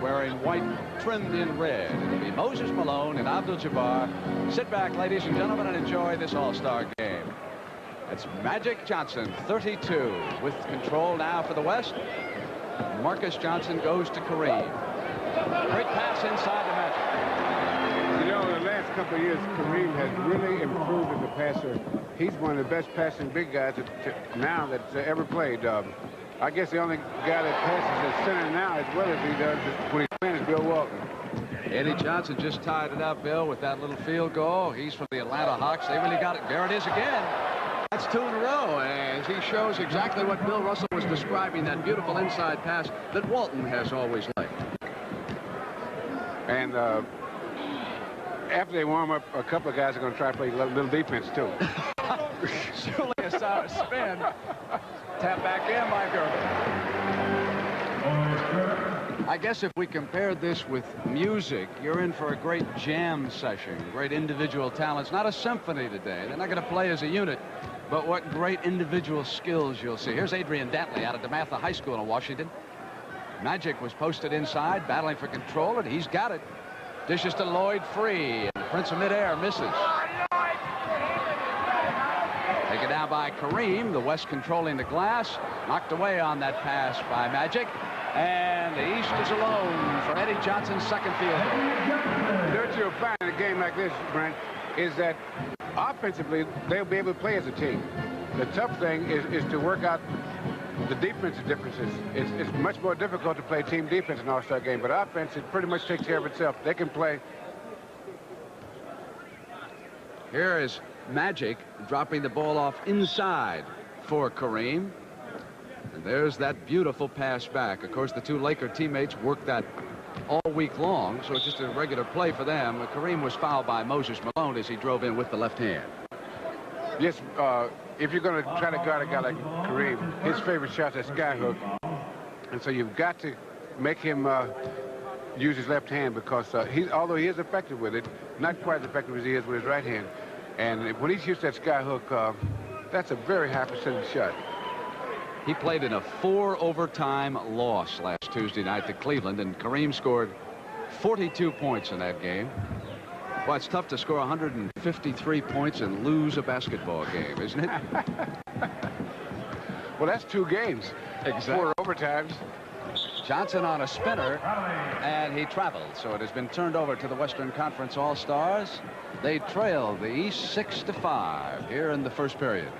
wearing white trimmed in red. It'll be Moses Malone and Abdul-Jabbar. Sit back, ladies and gentlemen, and enjoy this all-star game. It's Magic Johnson, 32, with control now for the West. Marcus Johnson goes to Kareem. Great pass inside the Magic. You know, in the last couple of years, Kareem has really improved as a passer. He's one of the best passing big guys now that's ever played. I guess the only guy that passes at center now as well as he does when he's playing is Bill Walton. Eddie Johnson just tied it up, Bill, with that little field goal. He's from the Atlanta Hawks. They really got it. There it is again. That's 2 in a row, as he shows exactly what Bill Russell was describing, that beautiful inside pass that Walton has always liked. And after they warm up, a couple of guys are going to try to play a little defense, too. Julius spin. Tap back in by Gervin. I guess if we compared this with music, you're in for a great jam session, great individual talents. Not a symphony today. They're not going to play as a unit, but what great individual skills you'll see. Here's Adrian Dantley out of DeMatha High School in Washington. Magic was posted inside, battling for control, and he's got it. Dishes to Lloyd free, and Prince of midair misses. Taken down by Kareem, the West controlling the glass. Knocked away on that pass by Magic. And the East is alone for Eddie Johnson's second field goal. What you'll find in a game like this, Brent, is that offensively, they'll be able to play as a team. The tough thing is to work out the defensive differences. It's much more difficult to play team defense in an all-star game, but offense, it pretty much takes care of itself. They can play. Here is Magic dropping the ball off inside for Kareem. And there's that beautiful pass back. Of course, the two Laker teammates worked that all week long, so it's just a regular play for them. Kareem was fouled by Moses Malone as he drove in with the left hand. Yes, if you're going to try to guard a guy like Kareem, his favorite shot's a skyhook. And so you've got to make him use his left hand, because although he is effective with it, not quite as effective as he is with his right hand. And when he shoots that skyhook, that's a very high percentage shot. He played in a 4-overtime loss last Tuesday night to Cleveland, and Kareem scored 42 points in that game. Well, it's tough to score 153 points and lose a basketball game, isn't it? Well, that's 2 games. Exactly. 4 overtimes. Johnson on a spinner, and he traveled. So it has been turned over to the Western Conference All-Stars. They trail the East 6-5 here in the first period.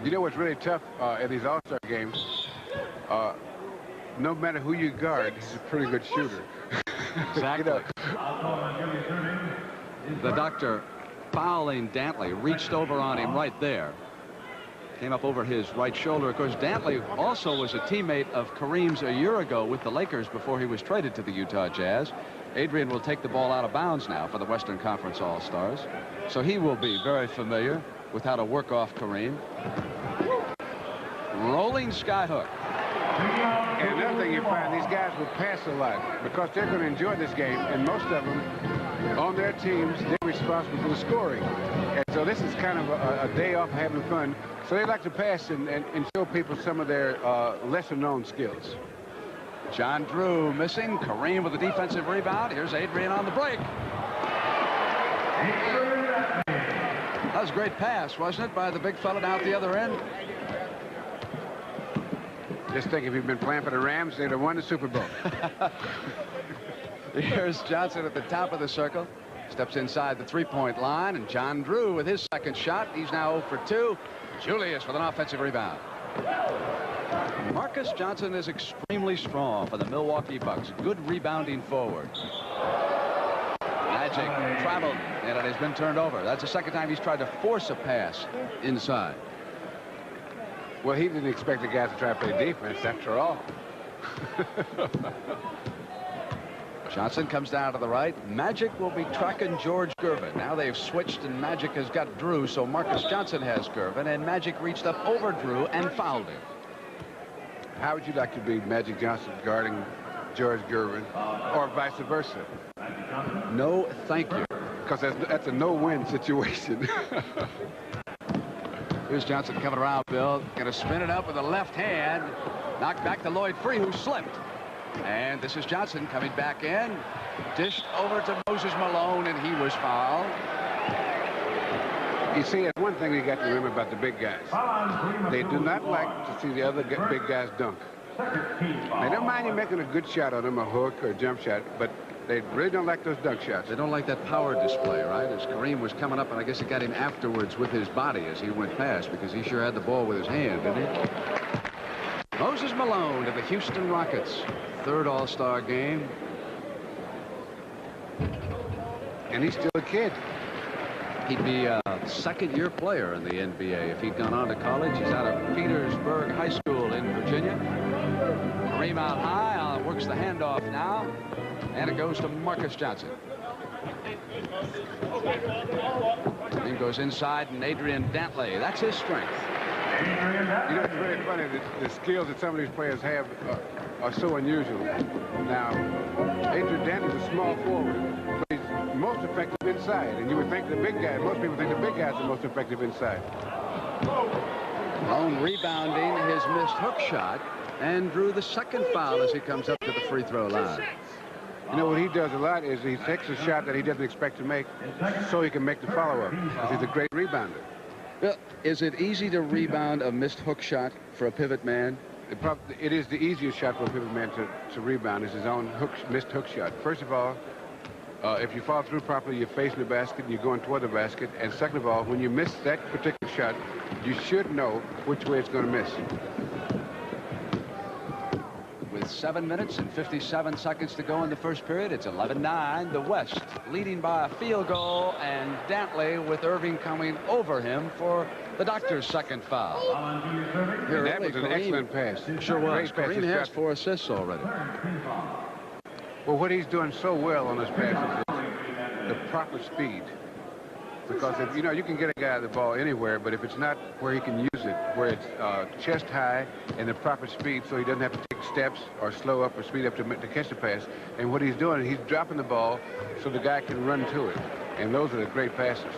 You know what's really tough in these All-Star games? No matter who you guard, he's a pretty good shooter. Exactly. You know. The doctor fouling Dantley, reached over on him right there. Came up over his right shoulder. Of course, Dantley also was a teammate of Kareem's a year ago with the Lakers before he was traded to the Utah Jazz. Adrian will take the ball out of bounds now for the Western Conference All-Stars. So he will be very familiar with how to work off Kareem. Rolling skyhook. And another thing you find, these guys will pass a lot because they're going to enjoy this game, and most of them on their teams, they're responsible for the scoring. And so this is kind of a day off having fun. So they like to pass and show people some of their lesser-known skills. John Drew missing. Kareem with a defensive rebound. Here's Adrian on the break. That was a great pass, wasn't it, by the big fella down at the other end? Just think, if he'd been playing for the Rams, they'd have won the Super Bowl. Here's Johnson at the top of the circle. Steps inside the three-point line, and John Drew with his second shot. He's now 0 for 2. Julius with an offensive rebound. Marcus Johnson is extremely strong for the Milwaukee Bucks. Good rebounding forward. Magic traveled, and it has been turned over. That's the second time he's tried to force a pass inside. Well, he didn't expect the guys to try to play defense after all. Johnson comes down to the right. Magic will be tracking George Gervin. Now they've switched, and Magic has got Drew, so Marcus Johnson has Gervin, and Magic reached up over Drew and fouled him. How would you like to be Magic Johnson guarding George Gervin, or vice versa? No, thank you. Because that's a no-win situation. Here's Johnson coming around, Bill. Going to spin it up with the left hand. Knocked back to Lloyd Free, who slipped. And this is Johnson coming back in. Dished over to Moses Malone, and he was fouled. You see, one thing you got to remember about the big guys. They do not like to see the other big guys dunk. They don't mind you making a good shot on them, a hook or a jump shot, but they really don't like those dunk shots. They don't like that power display, right? As Kareem was coming up, and I guess it got him afterwards with his body as he went past, because he sure had the ball with his hand, didn't he? Moses Malone to the Houston Rockets. Third All-Star game. And he's still a kid. He'd be a second-year player in the NBA if he'd gone on to college. He's out of Petersburg High School in Virginia. Kareem out high, works the handoff now, and it goes to Marcus Johnson. Kareem goes inside, and Adrian Dantley, that's his strength. You know, it's very funny that the skills that some of these players have are so unusual. Now, Adrian Dantley's a small forward, but he's most effective inside. And you would think the big guy, most people think the big guy's the most effective inside. Malone rebounding his missed hook shot and drew the second foul as he comes up to the free throw line. You know, what he does a lot is he takes a shot that he doesn't expect to make so he can make the follow-up, because he's a great rebounder. Well, is it easy to rebound a missed hook shot for a pivot man? It is the easiest shot for a pivot man to rebound is his own missed hook shot. First of all, if you follow through properly, you're facing the basket and you're going toward the basket. And second of all, when you miss that particular shot, you should know which way it's going to miss. With 7 minutes and 57 seconds to go in the first period, it's 11-9. The West leading by a field goal, and Dantley with Erving coming over him for the Doctor's second foul. Here, that was an excellent pass. Sure was. Kareem has 4 assists already. Well, what he's doing so well on this pass is the proper speed. Because if, you know, you can get a guy the ball anywhere, but if it's not where he can use it, where it's chest high and the proper speed, so he doesn't have to take steps or slow up or speed up to catch the pass. And what he's doing, he's dropping the ball so the guy can run to it. And those are the great passes.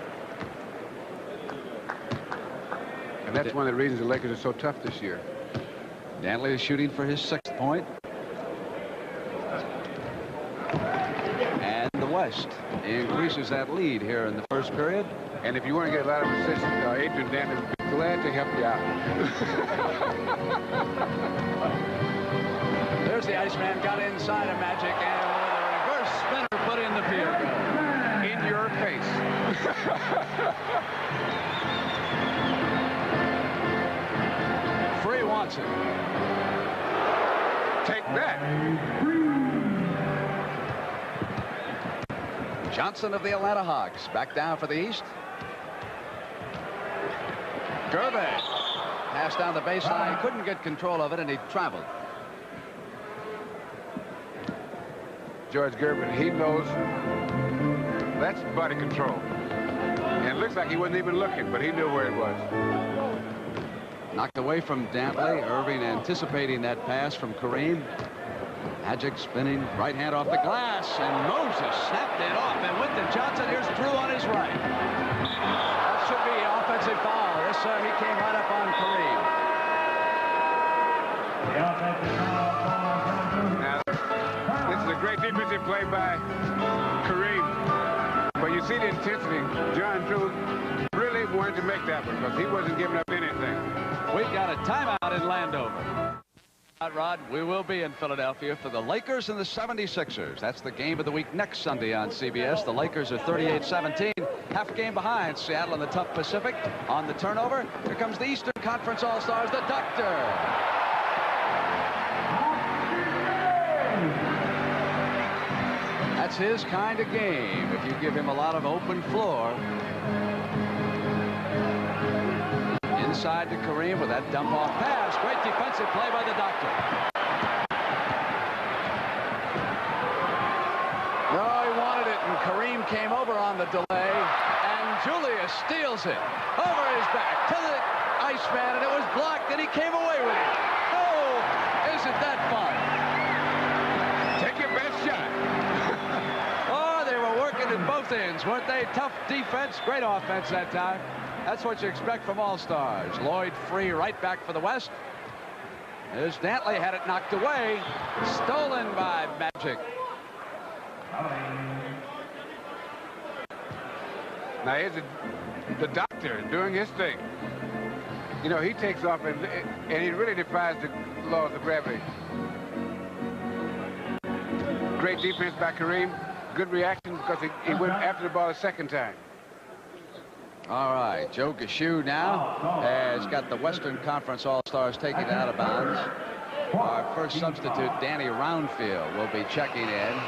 And that's one of the reasons the Lakers are so tough this year. Dantley is shooting for his 6th point. And the West increases that lead here in the first period. And if you want to get a lot of assists, Adrian Dantley would be glad to help you out. There's the Iceman, got inside of Magic, and with a reverse spinner put in the field goal. In your face. Free wants it. Take that. Johnson of the Atlanta Hawks back down for the East. Gervin passed down the baseline, couldn't get control of it, and he traveled. George Gervin, he knows that's body control. And it looks like he wasn't even looking, but he knew where it was. Knocked away from Dantley. Erving anticipating that pass from Kareem. Magic spinning, right hand off the glass, and Moses snapped it off, and with the Johnson, here's Drew on his right. That should be an offensive foul. This he came right up on Kareem. Now, this is a great defensive play by Kareem. But you see the intensity. John Drew really wanted to make that one because he wasn't giving up anything. We got a timeout in Landover. Rod, we will be in Philadelphia for the Lakers and the 76ers. That's the game of the week next Sunday on CBS. The Lakers are 38-17, half game behind Seattle in the tough Pacific. On the turnover, here comes the Eastern Conference All-Stars, the Doctor. That's his kind of game, if you give him a lot of open floor. Inside to Kareem with that dump-off pass. Great defensive play by the Doctor. No, he wanted it, and Kareem came over on the delay, and Julius steals it over his back to the Iceman, and it was blocked, and he came away with it. Oh, isn't that fun? Take your best shot. Oh, they were working at both ends, weren't they? Tough defense, great offense that time. That's what you expect from All-Stars. Lloyd free right back for the West. As Dantley had it knocked away. Stolen by Magic. Now here's the doctor doing his thing. You know, he takes off and he really defies the laws of gravity. Great defense by Kareem. Good reaction because he went after the ball a second time. All right, Joe Gashu now has got the Western Conference All-Stars taken out of bounds. Our first substitute, Danny Roundfield, will be checking in.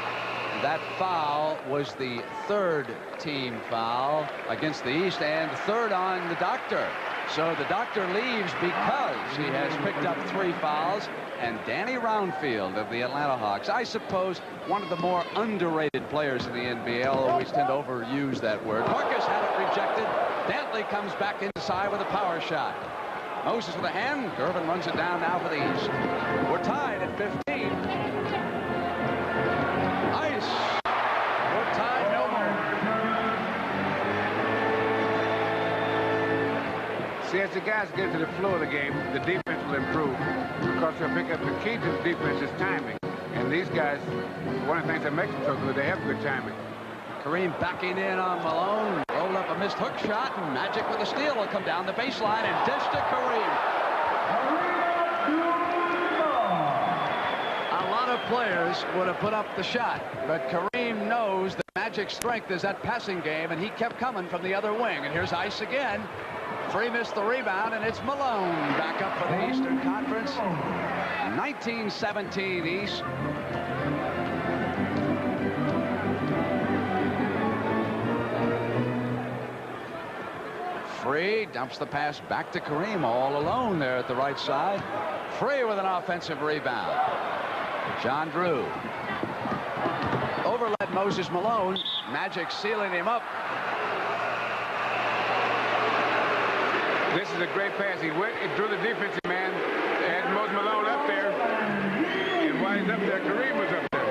That foul was the third team foul against the East and third on the doctor. So the doctor leaves because he has picked up 3 fouls. And Danny Roundfield of the Atlanta Hawks, I suppose one of the more underrated players in the NBA. I'll always tend to overuse that word. Marcus had it rejected. Dantley comes back inside with a power shot. Moses with a hand. Gervin runs it down now for the East. We're tied at 15. Ice. We're tied no more. See, as the guys get to the flow of the game, the defense will improve because they'll pick up the key to the defense is timing. And these guys, one of the things that makes them so good, they have good timing. Kareem backing in on Malone. Rolled up a missed hook shot, and Magic with a steal will come down the baseline and dish to Kareem. A lot of players would have put up the shot, but Kareem knows that Magic's strength is that passing game, and he kept coming from the other wing. And here's Ice again. Free missed the rebound, and it's Malone back up for the Eastern Conference. 19-17 East. Free dumps the pass back to Kareem, all alone there at the right side. Free with an offensive rebound. John Drew. Overled Moses Malone. Magic sealing him up. This is a great pass. He drew the defensive man, had Moses Malone up there, and while he's up there, Kareem was up there.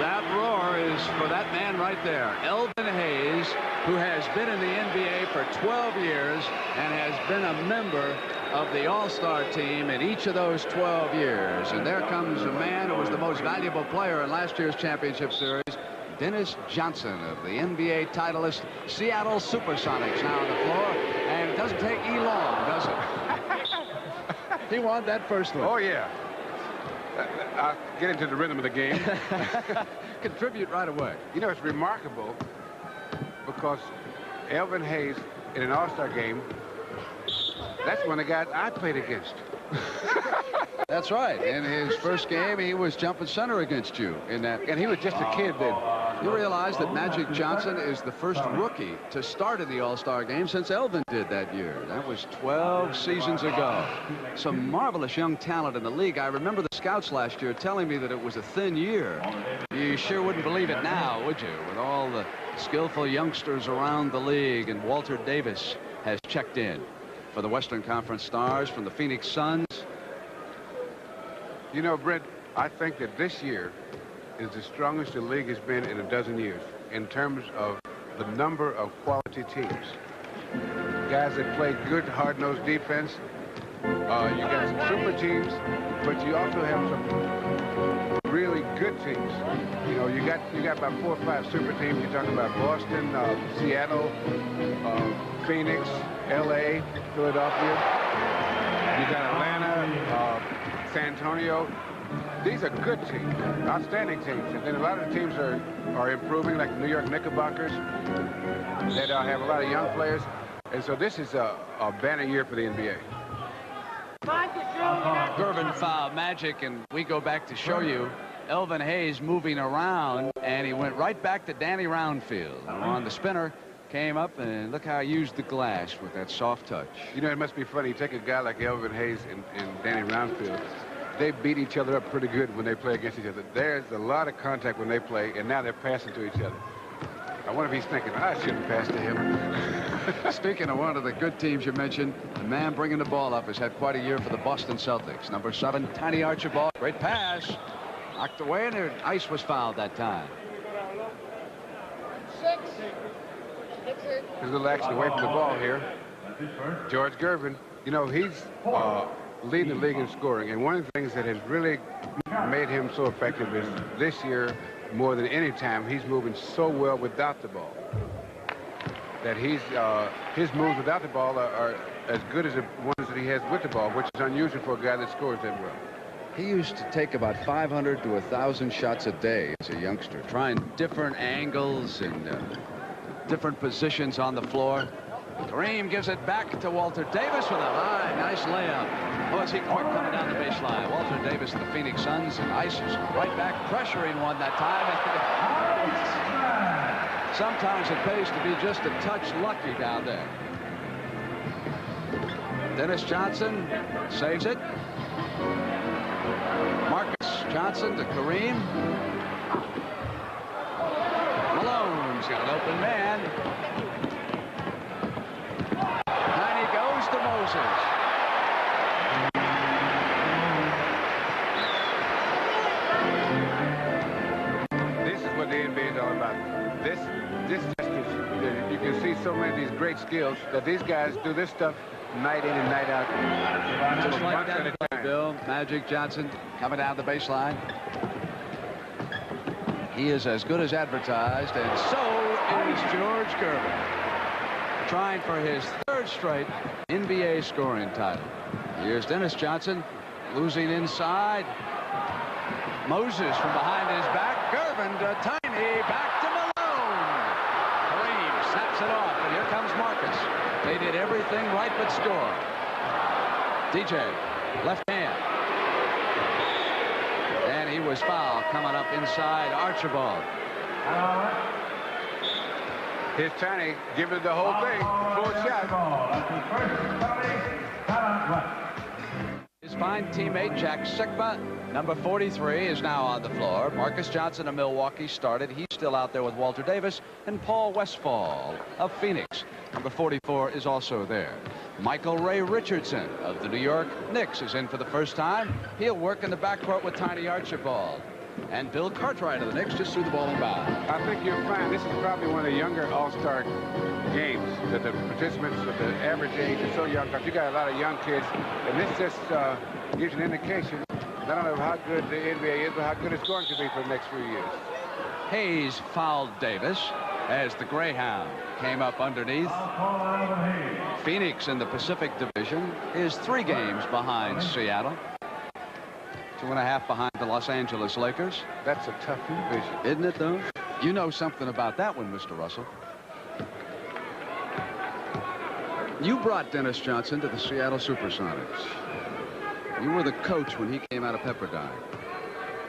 That roar is for that man right there, Elvin Hayes, who has been in the NBA for 12 years and has been a member of the All-Star team in each of those 12 years. And there comes a man who was the most valuable player in last year's championship series, Dennis Johnson of the NBA titleist Seattle Supersonics now on the floor. And it doesn't take E long, does it? He won that first one. Oh, yeah. I'll get into the rhythm of the game. Contribute right away. You know, it's remarkable because Elvin Hayes in an All-Star game, that's one of the guys I played against. That's right. In his first game, he was jumping center against you in that. And he was just a kid then. You realize that Magic Johnson is the first rookie to start in the All-Star game since Elvin did that year. That was 12 seasons ago. Some marvelous young talent in the league. I remember the scouts last year telling me that it was a thin year. You sure wouldn't believe it now, would you? With all the skillful youngsters around the league, and Walter Davis has checked in for the Western Conference Stars from the Phoenix Suns. You know, Brent, I think that this year is the strongest the league has been in a dozen years in terms of the number of quality teams. Guys that play good, hard-nosed defense. You got some super teams, but you also have some really good teams. You know, you got about 4 or 5 super teams. You're talking about Boston, Seattle, Phoenix, LA, Philadelphia. You got Atlanta, San Antonio. These are good teams, outstanding teams. And then a lot of the teams are improving, like the New York Knickerbockers, that have a lot of young players. And so this is a banner year for the NBA. Gervin foul Magic, and we go back to show you Elvin Hayes moving around, and he went right back to Danny Roundfield. And on the spinner, came up, and look how he used the glass with that soft touch. You know, it must be funny. You take a guy like Elvin Hayes and Danny Roundfield. They beat each other up pretty good when they play against each other. There's a lot of contact when they play, and now they're passing to each other. I wonder if he's thinking, I shouldn't pass to him. Speaking of one of the good teams you mentioned, the man bringing the ball up has had quite a year for the Boston Celtics. Number 7, Tiny Archibald. Great pass. Knocked away, and Ice was fouled that time. There's a little action away from the ball here. George Gervin, you know, he's leading the league in scoring, and one of the things that has really made him so effective is this year, more than any time, he's moving so well without the ball. That his moves without the ball are as good as the ones that he has with the ball, which is unusual for a guy that scores that well. He used to take about 500 to 1,000 shots a day as a youngster, trying different angles and different positions on the floor. Kareem gives it back to Walter Davis with a high, nice layup. Oh, is he quick coming down the baseline? Walter Davis of the Phoenix Suns, and Ice is right back pressuring one that time. Sometimes it pays to be just a touch lucky down there. Dennis Johnson saves it. Marcus Johnson to Kareem. Malone's got an open man. And he goes to Moses. This is what the NBA is all about. This just is, you can see so many of these great skills that these guys do this stuff night in and night out. Just like that play, Bill. Magic Johnson coming down the baseline. He is as good as advertised, and so is George Gervin, trying for his third straight NBA scoring title. Here's Dennis Johnson losing inside. Moses from behind his back. Gervin to Tiny, back to Malone. Kareem snaps it off, and here comes Marcus. They did everything right but score. DJ, left hand. And he was fouled coming up inside Archibald. Here's Tiny giving the whole thing. Full shot. His fine teammate Jack Sikma, number 43, is now on the floor. Marcus Johnson of Milwaukee started. He's still out there with Walter Davis, and Paul Westphal of Phoenix, number 44, is also there. Michael Ray Richardson of the New York Knicks is in for the first time. He'll work in the backcourt with Tiny Archibald. And Bill Cartwright of the Knicks just threw the ball in bounds. I think you'll find this is probably one of the younger all-star games that the participants at the average age are so young, because you got a lot of young kids, and this just gives an indication not only of how good the NBA is, but how good it's going to be for the next few years. Hayes fouled Davis as the Greyhound came up underneath. Phoenix in the Pacific Division is 3 games behind Seattle. 2.5 behind the Los Angeles Lakers. That's a tough division. Isn't it, though? You know something about that one, Mr. Russell. You brought Dennis Johnson to the Seattle Supersonics. You were the coach when he came out of Pepperdine.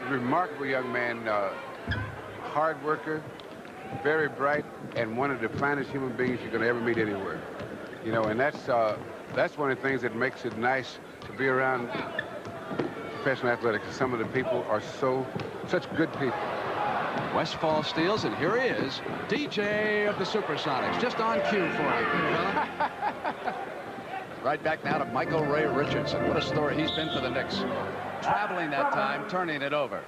Remarkable young man, hard worker, very bright, and one of the finest human beings you're going to ever meet anywhere. You know, and that's one of the things that makes it nice to be around professional athletics. Some of the people are such good people. Westphal steals, and here he is, DJ of the Supersonics, just on cue for him. Right back now to Michael Ray Richardson. What a story he's been for the Knicks. Traveling that time, turning it over.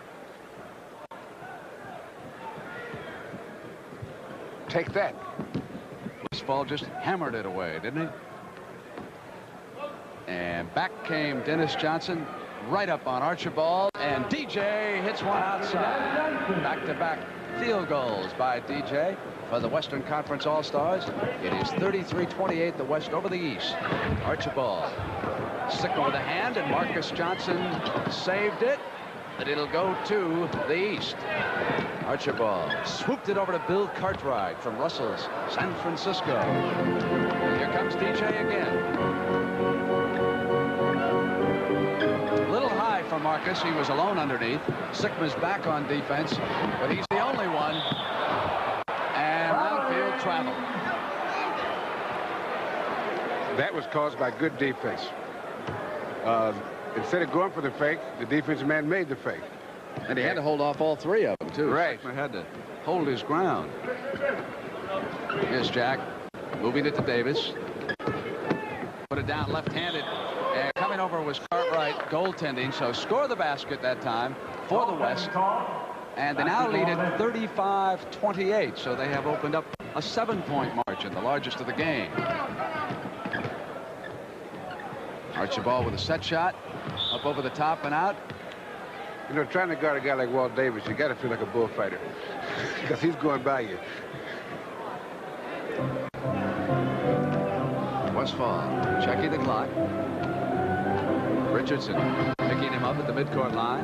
Take that. Westphal just hammered it away, didn't he? And back came Dennis Johnson, right up on Archibald, and DJ hits one outside. Back-to-back field goals by DJ for the Western Conference All-Stars. It is 33-28, the West over the East. Archibald, Sikma with a hand, and Marcus Johnson saved it, but it'll go to the East. Archibald swooped it over to Bill Cartwright from Russell's San Francisco. Here comes DJ again. For Marcus, he was alone underneath. Sikma's back on defense, but he's the only one. And outfield travel. That was caused by good defense. Instead of going for the fake, the defensive man made the fake. And he had to hold off all 3 of them, too. Right. Sikma had to hold his ground. Here's Jack, moving it to Davis. Put it down left-handed. And coming over was Cartwright, goaltending, so score the basket that time for the West. And they now lead at 35-28, so they have opened up a 7-point margin. possession, the largest of the game. Archibald with a set shot, up over the top and out. You know, trying to guard a guy like Walt Davis, you got to feel like a bullfighter because he's going by you. Westphal checking the clock. Richardson picking him up at the midcourt line.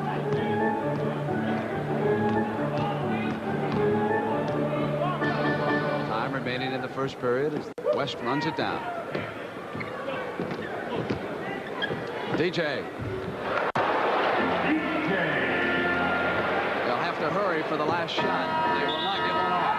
Time remaining in the first period as West runs it down. DJ. They'll have to hurry for the last shot. They will not get one off.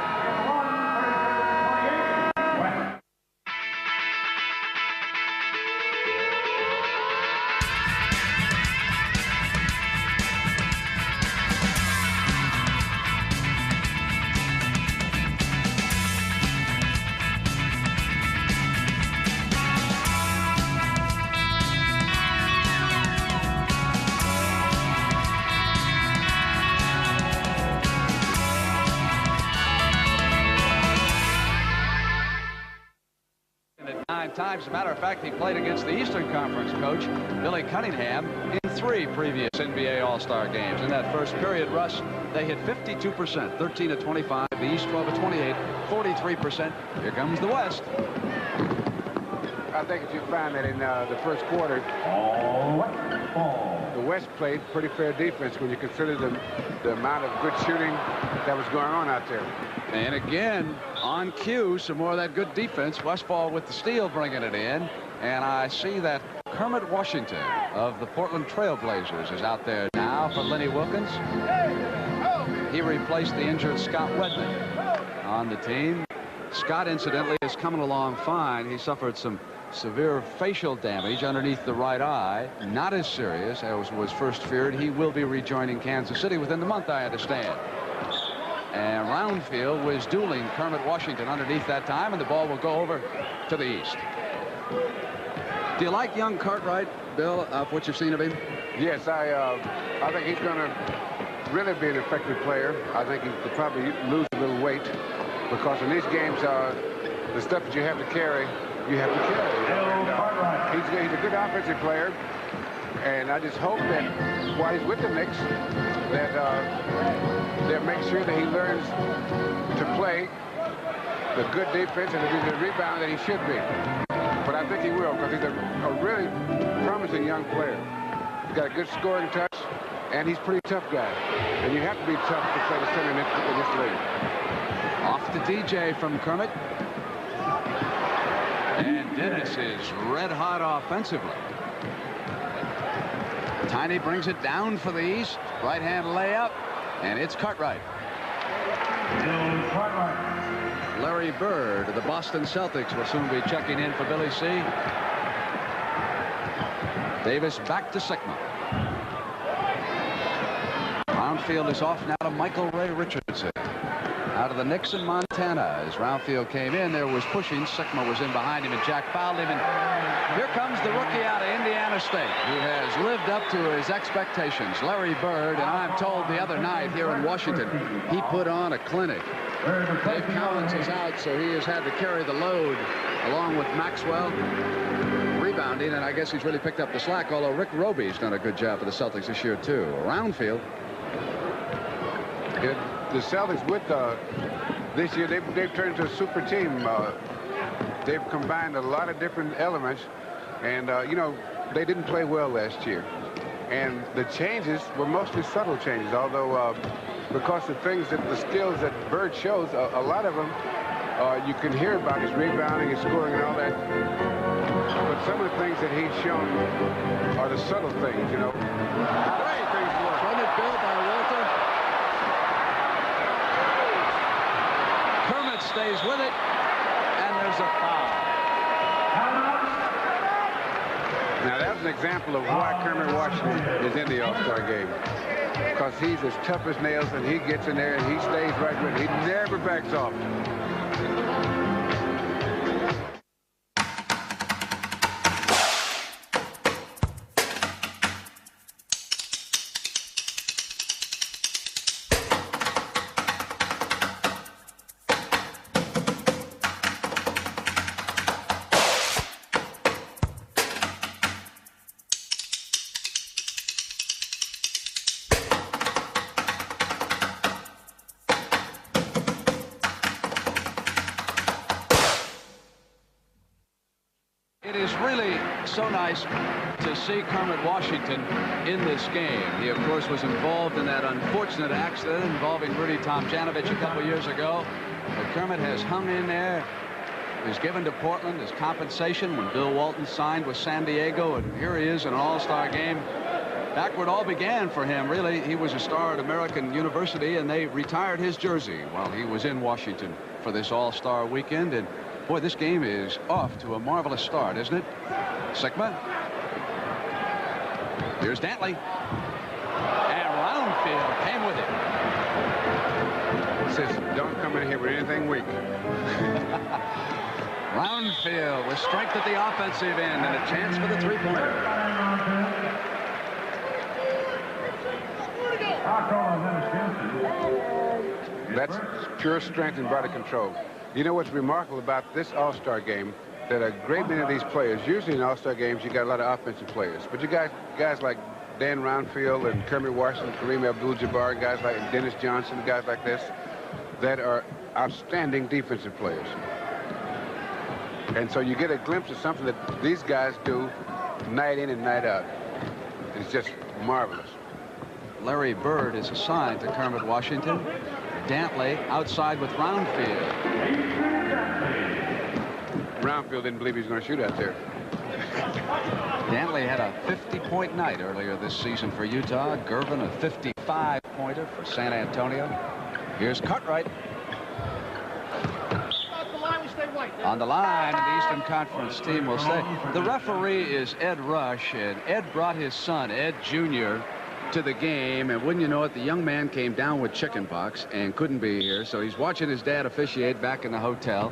Times. As a matter of fact, he played against the Eastern Conference coach, Billy Cunningham, in 3 previous NBA All-Star games. In that first period, Russ, they hit 52%, 13 of 25. The East 12 of 28, 43%. Here comes the West. I think if you find that in the first quarter, the West played pretty fair defense when you consider the amount of good shooting that was going on out there. And again, on cue, some more of that good defense. Westphal with the steal, bringing it in. And I see that Kermit Washington of the Portland Trail Blazers is out there now for Lenny Wilkins. He replaced the injured Scott Wedman on the team. Scott, incidentally, is coming along fine. He suffered some severe facial damage underneath the right eye. Not as serious as was first feared. He will be rejoining Kansas City within the month, I understand. And Roundfield was dueling Kermit Washington underneath that time, and the ball will go over to the east. Do you like young Cartwright, Bill, of what you've seen of him? Yes, I think he's going to really be an effective player. I think he could probably lose a little weight because in these games, the stuff that you have to carry, you have to carry. And, he's a good offensive player, and I just hope that while he's with the Knicks, that they'll make sure that he learns to play the good defense and to be the rebounder that he should be. But I think he will, because he's a really promising young player. He's got a good scoring touch, and he's a pretty tough guy. And you have to be tough to play the center in this league. Off to DJ from Kermit. And Dennis is red hot offensively. Tiny brings it down for the East. Right-hand layup, and it's Cartwright. Larry Bird of the Boston Celtics will soon be checking in for Billy C. Davis back to Sikma. Roundfield is off now to Michael Ray Richardson. Out of the Knicks in Montana. As Roundfield came in, there was pushing. Sikma was in behind him, and Jack fouled him. And here comes the rookie out of Indiana State, who has lived up to his expectations, Larry Bird. And I'm told the other night here in Washington, he put on a clinic. Dave Collins is out, so he has had to carry the load along with Maxwell rebounding, and I guess he's really picked up the slack, although Rick Roby's done a good job for the Celtics this year, too. Roundfield. The Celtics with this year, they've turned into a super team. They've combined a lot of different elements, and you know, they didn't play well last year. And the changes were mostly subtle changes, although because the skills that Bird shows, a lot of them you can hear about his rebounding, his scoring, and all that. But some of the things that he's shown are the subtle things, you know. Great things work. Run it, Bill, by Walter. Kermit stays with it, and there's a foul. Now, that's an example of why Kermit Washington is in the All-Star game. Because he's as tough as nails, and he gets in there, and he stays right with it. He never backs off. so nice to see Kermit Washington in this game. He, of course, was involved in that unfortunate accident involving Rudy Tomjanovich a couple years ago. But Kermit has hung in there. He was given to Portland as compensation when Bill Walton signed with San Diego, and here he is in an all-star game. Back where it all began for him, really. He was a star at American University, and they retired his jersey while he was in Washington for this all-star weekend. And boy, this game is off to a marvelous start, isn't it? Sikma. Here's Dantley. And Roundfield came with it. Says, don't come in here with anything weak. Roundfield with strength at the offensive end and a chance for the three-pointer. That's pure strength and body control. You know what's remarkable about this all-star game? That a great many of these players, usually in all-star games, you got a lot of offensive players. But you got guys like Dan Roundfield and Kermit Washington, Kareem Abdul-Jabbar, guys like Dennis Johnson, guys like this, that are outstanding defensive players. And so you get a glimpse of something that these guys do night in and night out. It's just marvelous. Larry Bird is assigned to Kermit Washington. Dantley outside with Roundfield. Roundfield didn't believe he was going to shoot out there. Dantley had a 50-point night earlier this season for Utah. Gervin a 55-pointer for San Antonio. Here's Cartwright. On the line, the Eastern Conference team will say. The referee is Ed Rush, and Ed brought his son, Ed Jr., to the game, and wouldn't you know it, the young man came down with chickenpox and couldn't be here, so he's watching his dad officiate back in the hotel,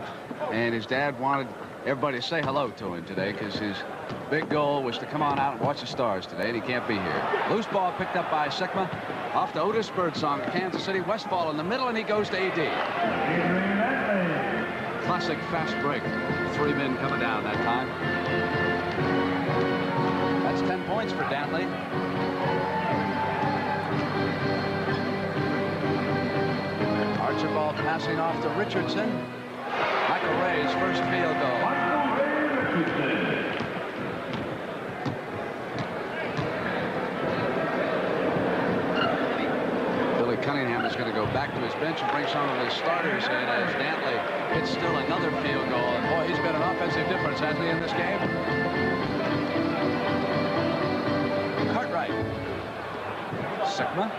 and his dad wanted everybody to say hello to him today because his big goal was to come on out and watch the Stars today, and he can't be here. Loose ball picked up by Sikma off to Otis Birdsong, Kansas City. Westphal in the middle, and he goes to AD. Classic fast break. 3 men coming down that time. That's 10 points for Dantley. Archibald passing off to Richardson. Michael Ray's first field goal. Billy Cunningham is going to go back to his bench and bring some of his starters in as Dantley hits still another field goal. And boy, he's been an offensive difference, hasn't he, in this game? Cartwright. Sikma.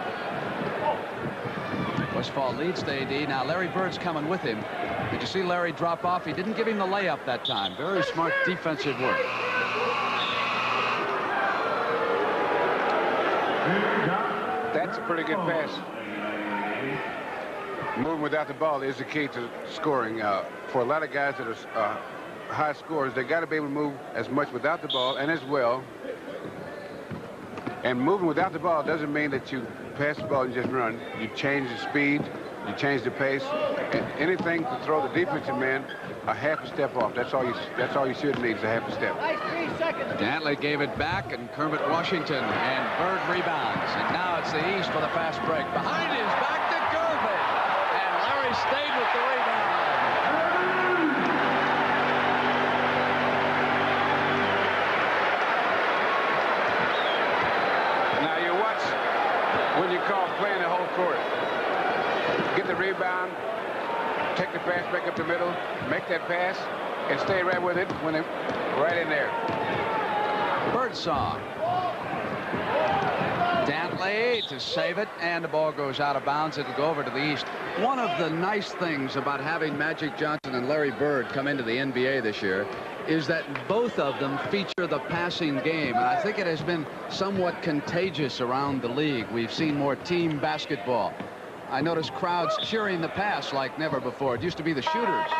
Westphal leads to AD. Now Larry Bird's coming with him. Did you see Larry drop off? He didn't give him the layup that time. Very smart defensive work. That's a pretty good pass. Moving without the ball is the key to scoring. For a lot of guys that are high scorers, they got to be able to move as much without the ball and as well. And moving without the ball doesn't mean that you pass the ball and just run. You change the speed, you change the pace, and anything to throw the defensive man a half a step off. That's all you should need is a half a step. Dantley gave it back, and Kermit Washington and Bird rebounds. And now it's the East for the fast break. Behind his back to Gervin, and Larry stayed with the rebound. When you call playing the whole court, get the rebound, take the pass back up the middle, make that pass, and stay right with it when it right in there. Birdsong. Dantley to save it, and the ball goes out of bounds. It'll go over to the East. One of the nice things about having Magic Johnson and Larry Bird come into the NBA this year is that both of them feature the passing game, and I think it has been somewhat contagious around the league. We've seen more team basketball. I noticed crowds cheering the pass like never before. It used to be the shooters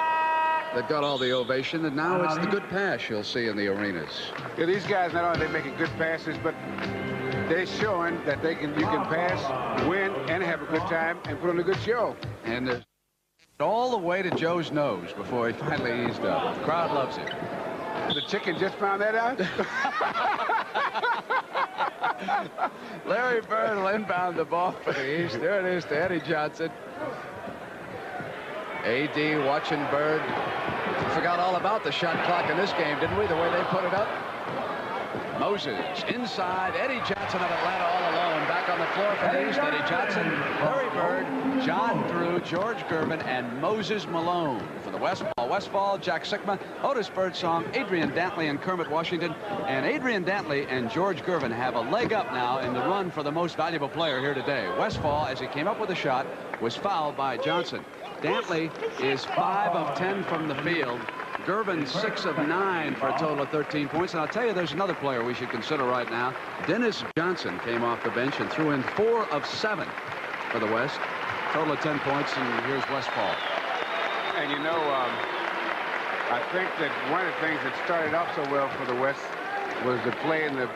that got all the ovation, and now it's the good pass you'll see in the arenas. Yeah, these guys, not only are they making good passes, but they're showing that you can pass, win, and have a good time, and put on a good show. And there's all the way to Joe's nose before he finally eased up. The crowd loves it. The chicken just found that out? Larry Bird will inbound the ball for the East. There it is to Eddie Johnson. AD watching Bird. We forgot all about the shot clock in this game, didn't we? The way they put it up. Moses inside. Eddie Johnson of Atlanta all alone. Back on the floor for the East. Eddie Johnson, Larry Bird, John Drew, George Gervin, and Moses Malone. For the Westphal, Jack Sikma, Otis Birdsong, Adrian Dantley, and Kermit Washington. And Adrian Dantley and George Gervin have a leg up now in the run for the most valuable player here today. Westphal, as he came up with a shot, was fouled by Johnson. Dantley is 5 of 10 from the field. Gervin 6 of 9 for a total of 13 points. And I'll tell you, there's another player we should consider right now. Dennis Johnson came off the bench and threw in 4 of 7 for the West. Total of 10 points, and here's Westphal. And you know, I think that one of the things that started off so well for the West was the play in the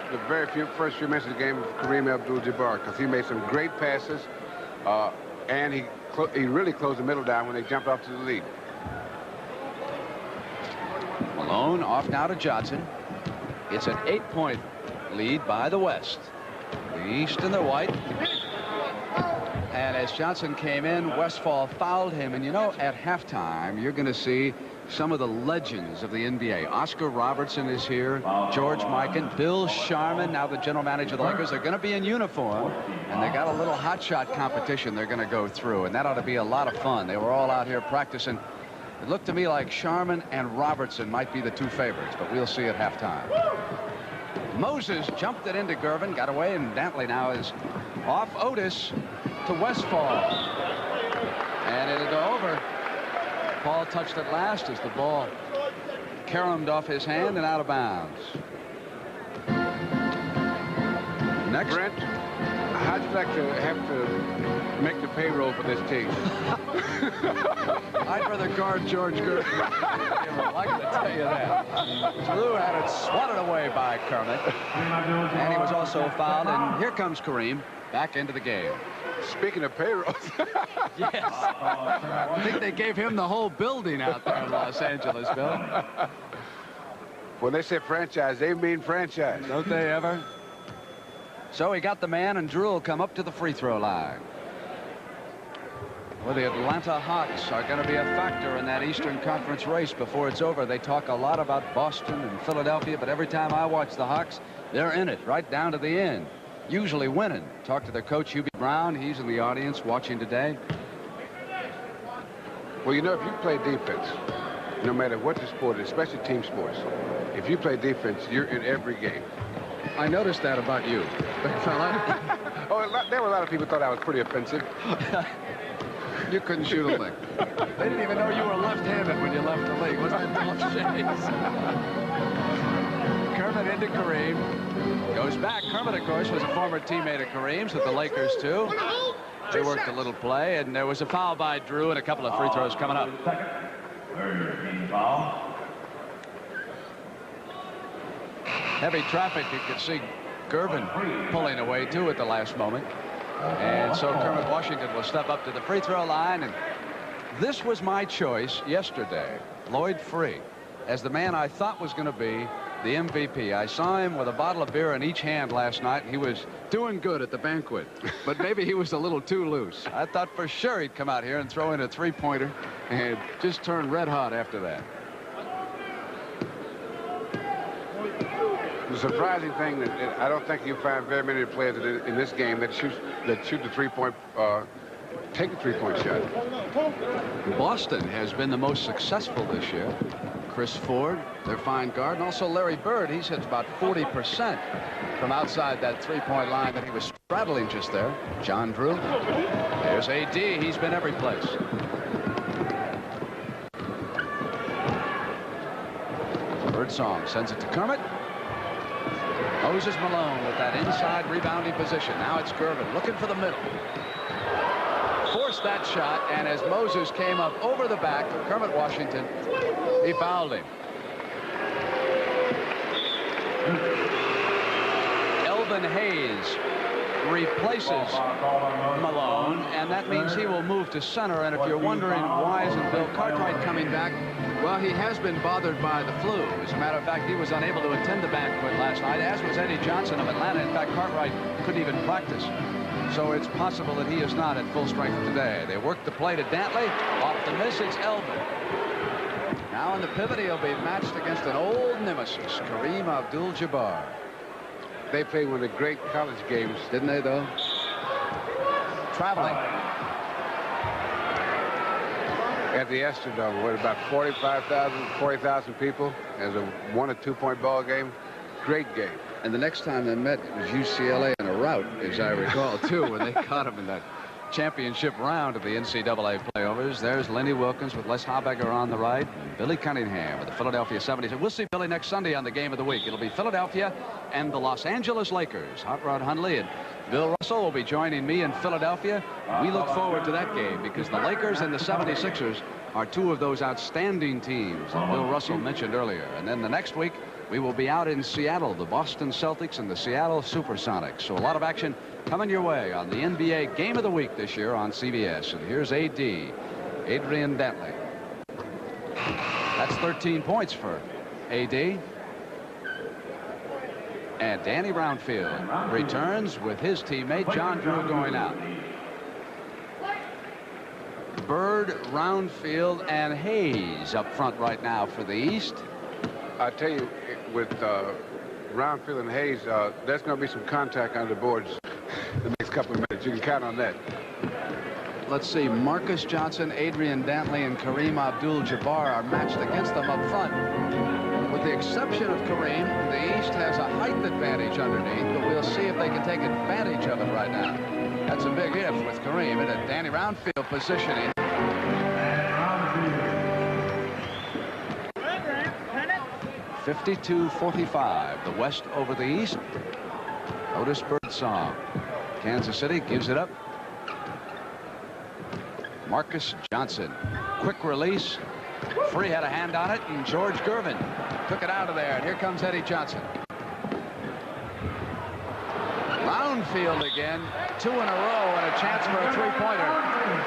first few minutes of the game of Kareem Abdul-Jabbar, because he made some great passes, and he really closed the middle down when they jumped off to the lead. Malone off now to Johnson. It's an 8-point lead by the West. The East in the white. And as Johnson came in, Westphal fouled him. And you know, at halftime, you're going to see some of the legends of the NBA. Oscar Robertson is here, George Mikan, Bill Sharman, now the general manager of the Lakers. They're going to be in uniform, and they got a little hot shot competition they're going to go through, and that ought to be a lot of fun. They were all out here practicing. It looked to me like Sharman and Robertson might be the two favorites, but we'll see at halftime. Moses jumped it into Gervin, got away, and Dantley now is off Otis to Westphal. And it'll go over. Paul touched it last as the ball caromed off his hand and out of bounds. Next. Brent, how'd you like to have to make the payroll for this team? I'd rather guard George Gervin. I can tell you that. Drew had it swatted away by Kermit. And he was also fouled. And here comes Kareem back into the game. Speaking of payrolls. Yes. I think they gave him the whole building out there in Los Angeles, Bill. When they say franchise, they mean franchise. Don't they ever? So he got the man, and Drew will come up to the free throw line. Well, the Atlanta Hawks are going to be a factor in that Eastern Conference race before it's over. They talk a lot about Boston and Philadelphia, but every time I watch the Hawks, they're in it right down to the end. Usually winning. Talk to their coach, Hubie Brown. He's in the audience watching today. Well, you know, if you play defense, no matter what the sport is, especially team sports, if you play defense, you're in every game. I noticed that about you, big fella. Oh, there were a lot of people who thought I was pretty offensive. You couldn't shoot a lick. They didn't even know you were left-handed when you left the league. Wasn't it Bill Shays? Kermit into Kareem. Goes back. Kermit, of course, was a former teammate of Kareem's with the Lakers, too. They worked a little play, and there was a foul by Drew and a couple of free throws coming up. Heavy traffic. You could see Gervin pulling away, too, at the last moment. And so Kermit Washington will step up to the free throw line. And this was my choice yesterday, Lloyd Free, as the man I thought was going to be the MVP. I saw him with a bottle of beer in each hand last night. He was doing good at the banquet, but maybe he was a little too loose. I thought for sure he'd come out here and throw in a three-pointer and just turn red hot after that. The surprising thing that I don't think you'll find very many players in this game that shoot the three-point, take a three-point shot. Boston has been the most successful this year. Chris Ford, their fine guard, and also Larry Bird. He's hit about 40% from outside that three-point line that he was straddling just there. John Drew. There's AD. He's been every place. Birdsong sends it to Kermit. Moses Malone with that inside rebounding position. Now it's Gervin looking for the middle. Forced that shot, and as Moses came up over the back of Kermit Washington, he fouled him. Elvin Hayes replaces Malone, and that means he will move to center. And if you're wondering why isn't Bill Cartwright coming back, well, he has been bothered by the flu. As a matter of fact, he was unable to attend the banquet last night, as was Eddie Johnson of Atlanta. In fact, Cartwright couldn't even practice. So it's possible that he is not at full strength today. They work the play to Dantley. Off the miss, it's Elvin. Now in the pivot, he'll be matched against an old nemesis, Kareem Abdul-Jabbar. They played one of the great college games. Didn't they, though? Traveling. At the Astrodome, what, about 40,000 people as a 1 or 2 point ball game. Great game. And the next time they met was UCLA in a rout, as I recall, too, when they caught him in that championship round of the NCAA playovers. There's Lenny Wilkins with Les Habegger on the right, and Billy Cunningham with the Philadelphia 76ers. We'll see Billy next Sunday on the Game of the Week. It'll be Philadelphia and the Los Angeles Lakers. Hot Rod Hundley and Bill Russell will be joining me in Philadelphia. We look forward to that game because the Lakers and the 76ers are two of those outstanding teams that Bill Russell mentioned earlier. And then the next week, we will be out in Seattle, the Boston Celtics and the Seattle Supersonics. So a lot of action coming your way on the NBA Game of the Week this year on CBS. And here's AD, Adrian Dantley. That's 13 points for AD. And Danny Roundfield returns with his teammate John Drew going out. Bird, Roundfield, and Hayes up front right now for the East. I tell you, with Roundfield and Hayes, there's going to be some contact on the boards the next couple of minutes. You can count on that. Let's see, Marcus Johnson, Adrian Dantley, and Kareem Abdul-Jabbar are matched against them up front. With the exception of Kareem, the East has a height advantage underneath, but we'll see if they can take advantage of it right now. That's a big if with Kareem and a Danny Roundfield positioning. 52-45, the West over the East. Otis Birdsong. Kansas City gives it up. Marcus Johnson. Quick release. Free had a hand on it, and George Gervin took it out of there. And here comes Eddie Johnson. Roundfield again. 2 in a row and a chance for a three-pointer.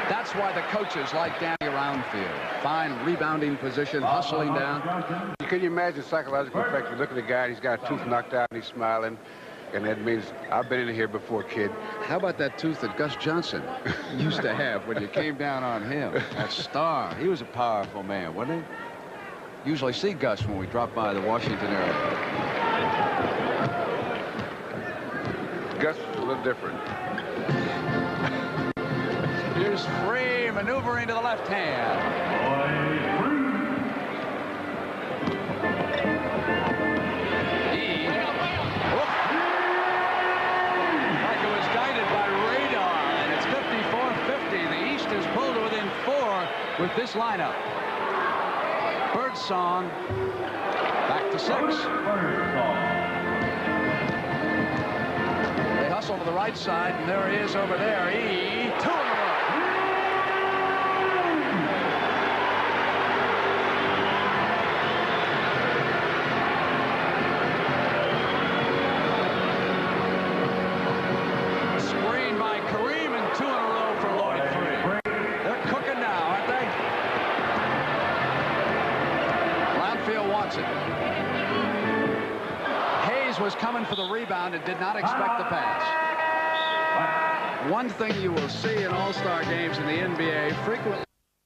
That's why the coaches like Danny Roundfield. Fine rebounding position, hustling down. Can you imagine the psychological effect? You look at the guy, he's got a tooth knocked out, and he's smiling. And that means, I've been in here before, kid. How about that tooth that Gus Johnson used to have when you came down on him? That star. He was a powerful man, wasn't he? Usually see Gus when we drop by the Washington area. Gus was a little different. Here's Free maneuvering to the left hand. Like it was guided by radar, and it's 54-50. The East is pulled to within 4 with this lineup. Birdsong back to 6. They hustle to the right side, and there he is over there. 2 in a row. Screen by Kareem, and 2 in a row for Lloyd Free. They're cooking now, aren't they? Roundfield wants it. Hayes was coming for the rebound and did not expect the pass. One thing you will see in all-star games in the NBA frequently.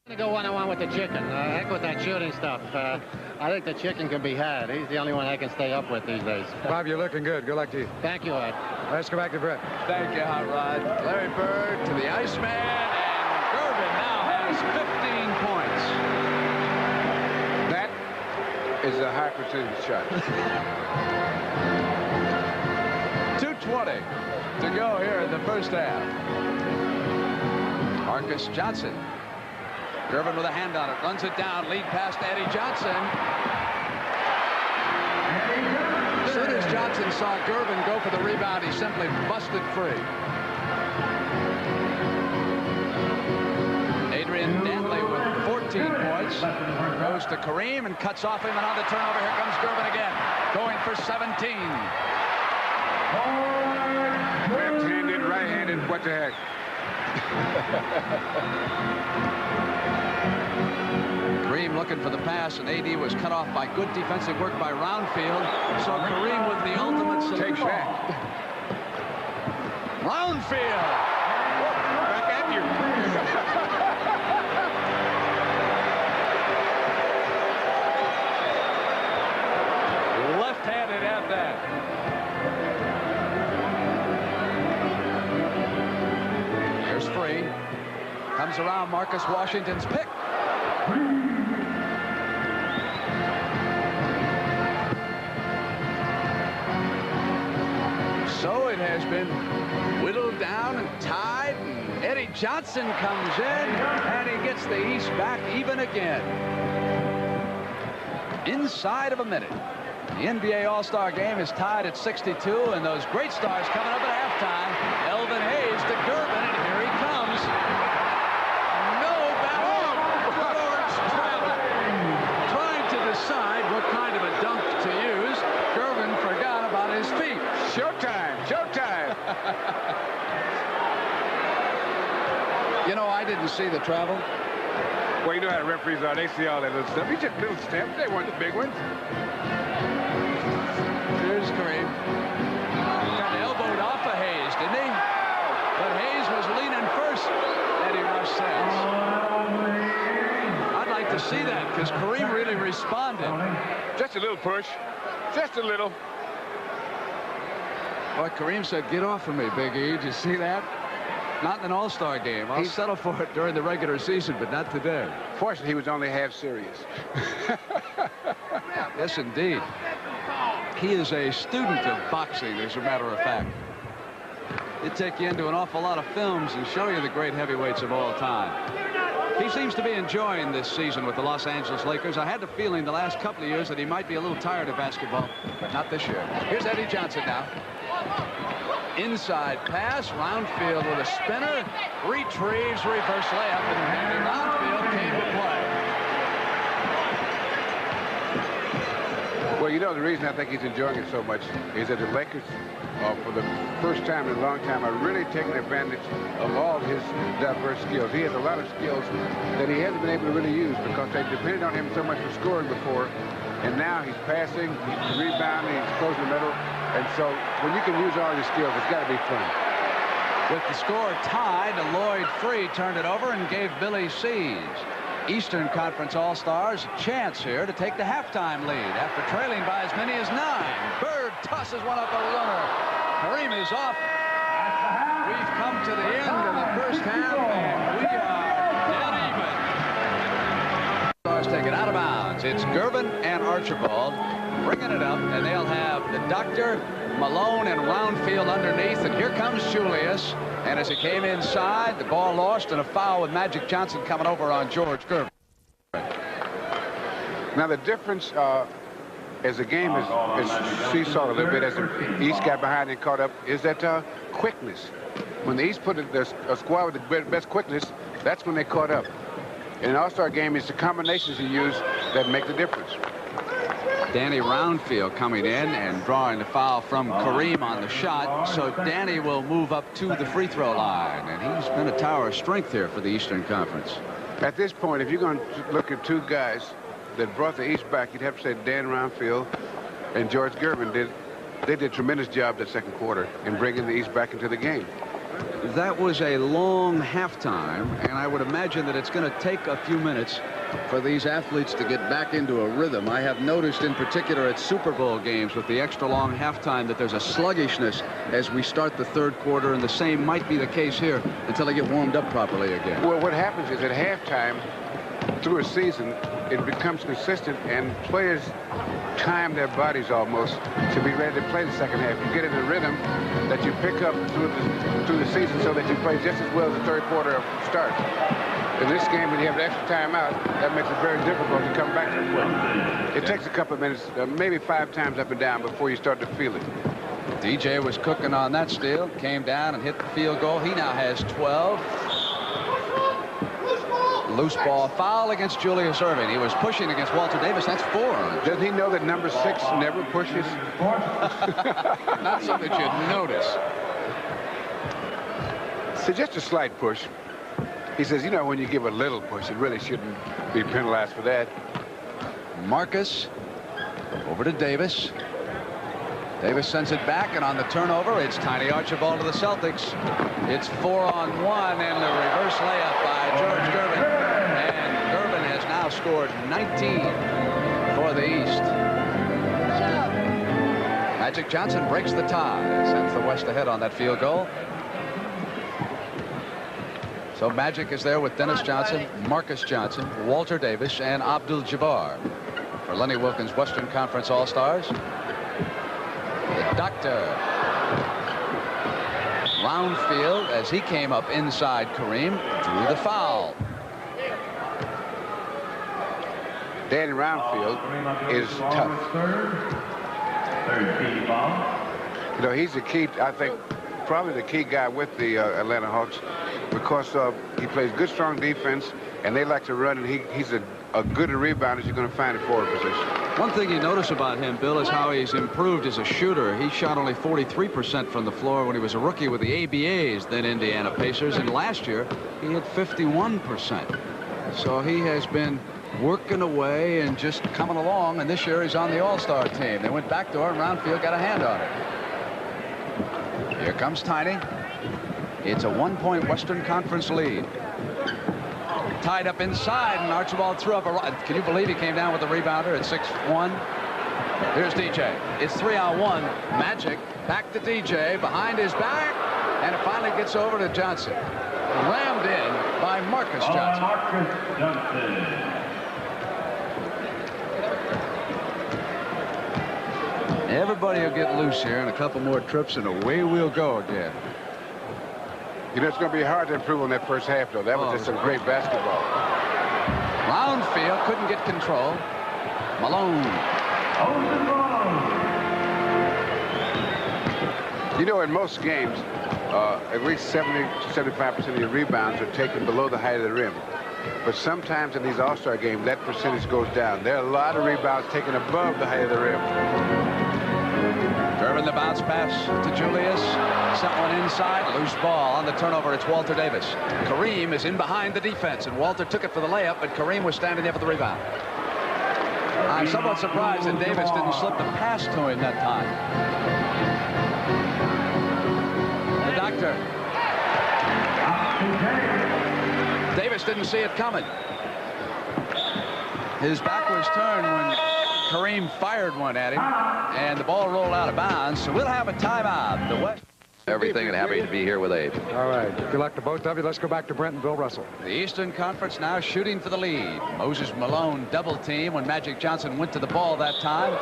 I'm going to go one-on-one with the chicken. Heck with that shooting stuff. I think the chicken can be had. He's the only one I can stay up with these days. Bob, you're looking good. Good luck to you. Thank you, Ed. Let's go back to Brett. Thank you, Hot Rod. Larry Bird to the Iceman, and Gervin now has 15 points. That is a high percentage shot. 2:20 to go here in the first half. Marcus Johnson. Gervin with a hand on it, runs it down, lead pass to Eddie Johnson. As soon as Johnson saw Gervin go for the rebound, he simply busted free. Adrian Dantley with 14 points. Goes to Kareem and cuts off him, and on the turnover, here comes Gervin again, going for 17. Left-handed, right-handed, what the heck? Kareem looking for the pass, and AD was cut off by good defensive work by Roundfield. So Kareem with the ultimate solution. Take that. Roundfield. Back at you. Left-handed at that. arms around Marcus Washington's pick. So it has been whittled down and tied, and Eddie Johnson comes in, and he gets the East back even again. Inside of a minute. The NBA All-Star game is tied at 62, and those great stars coming up at halftime. Elvin Hayes to Gervin, and here he comes. No battle. George travel. Trying to decide what kind of a dunk to use. Gervin forgot about his feet. Showtime, showtime. You know, I didn't see the travel. Well, you know how the referees are. They see all that little stuff. He took little steps. They weren't the big ones. Here's Kareem. Got elbowed off of Hayes, didn't he? But Hayes was leaning first. Eddie Rush says. I'd like to see that because Kareem really responded. Just a little push. Just a little. Boy, Kareem said, "Get off of me, Big E." Did you see that? Not in an All-Star game. I'll settle for it during the regular season, but not today. Fortunately, he was only half serious. Yes, indeed. He is a student of boxing, as a matter of fact. He'd take you into an awful lot of films and show you the great heavyweights of all time. He seems to be enjoying this season with the Los Angeles Lakers. I had the feeling the last couple of years that he might be a little tired of basketball, but not this year. Here's Eddie Johnson now. Inside pass, Roundfield with a spinner, retrieves, reverse layup, and Andy Roundfield came to play. Well, you know, the reason I think he's enjoying it so much is that the Lakers, for the first time in a long time, are really taking advantage of all his diverse skills. He has a lot of skills that he hasn't been able to really use because they depended on him so much for scoring before. And now he's passing, he's rebounding, he's closing the middle. And so when you can use all your skills, it's got to be fun. With the score tied, Lloyd Free turned it over and gave Billy Seas, Eastern Conference All-Stars, a chance here to take the halftime lead after trailing by as many as 9. Bird tosses one up a runner. Kareem is off. We've come to the end of the first half, and we are dead even. Stars take it out of bounds. It's Gervin and Archibald bringing it up, and they'll have the Doctor, Malone, and Roundfield underneath. And here comes Julius. And as he came inside, the ball lost, and a foul with Magic Johnson coming over on George Gervin. Now, the difference as the game is seesawed a little bit as the East got behind and caught up is that quickness. When the East put a squad with the best quickness, that's when they caught up. In an All-Star game, it's the combinations you use that make the difference. Danny Roundfield coming in and drawing the foul from Kareem on the shot. So Danny will move up to the free throw line. And he's been a tower of strength here for the Eastern Conference. At this point, if you're going to look at two guys that brought the East back, you'd have to say Dan Roundfield and George Gervin they did a tremendous job that second quarter in bringing the East back into the game. That was a long halftime, and I would imagine that it's going to take a few minutes for these athletes to get back into a rhythm. I have noticed in particular at Super Bowl games with the extra long halftime that there's a sluggishness as we start the third quarter, and the same might be the case here until they get warmed up properly again. Well, what happens is at halftime through a season, it becomes consistent, and players time their bodies almost to be ready to play the second half. You get in a rhythm that you pick up through the season so that you play just as well as the third quarter starts. In this game, when you have the extra time out, that makes it very difficult to come back so quick. It takes a couple of minutes, maybe 5 times up and down before you start to feel it. DJ was cooking on that steal, came down and hit the field goal. He now has 12. Loose ball foul against Julius Erving. He was pushing against Walter Davis. That's 4. Doesn't he know that number 6 never pushes? Not something that you'd notice. So just a slight push. He says, you know, when you give a little push, it really shouldn't be penalized for that. Marcus over to Davis. Davis sends it back, and on the turnover, it's Tiny Archibald to the Celtics. It's 4-on-1, and the reverse layup by George Gervin. And Gervin has now scored 19 for the East. Magic Johnson breaks the tie, sends the West ahead on that field goal. So Magic is there with Dennis Johnson, Marcus Johnson, Walter Davis, and Abdul-Jabbar. For Lenny Wilkens' Western Conference All-Stars, the Doctor. Round field as he came up inside Kareem, drew the foul. Danny Roundfield is tough. You know, he's the key, I think, probably the key guy with the Atlanta Hawks, because he plays good, strong defense, and they like to run, and he's a good rebounder as you're going to find at forward position. One thing you notice about him, Bill, is how he's improved as a shooter. He shot only 43% from the floor when he was a rookie with the ABAs, then Indiana Pacers, and last year he had 51%. So he has been working away and just coming along, and this year he's on the All-Star team. They went backdoor, and Roundfield got a hand on it. Here comes Tiny. It's a 1-point Western Conference lead. Tied up inside, and Archibald threw up a... Can you believe he came down with the rebounder at 6-1? Here's DJ. It's 3-on-1. Magic back to DJ, behind his back, and it finally gets over to Johnson. Rammed in by Marcus Johnson. Everybody will get loose here, and a couple more trips, and away we'll go again. You know, it's going to be hard to improve on that first half, though. That was just some great basketball. Roundfield couldn't get control. Malone. You know, in most games, at least 70 to 75% of your rebounds are taken below the height of the rim. But sometimes in these All-Star games, that percentage goes down. There are a lot of rebounds taken above the height of the rim. Gervin, the bounce pass to Julius. Sent one inside. Loose ball. On the turnover, it's Walter Davis. Kareem is in behind the defense, and Walter took it for the layup, but Kareem was standing there for the rebound. I'm somewhat surprised that Davis didn't slip the pass to him that time. The Doctor. Davis didn't see it coming. His back was turned when Kareem fired one at him, and the ball rolled out of bounds. So we'll have a timeout. The West. Everything, and happy to be here with Abe. All right. Good luck to both of you. Let's go back to Brent and Bill Russell. The Eastern Conference now shooting for the lead. Moses Malone double team when Magic Johnson went to the ball that time.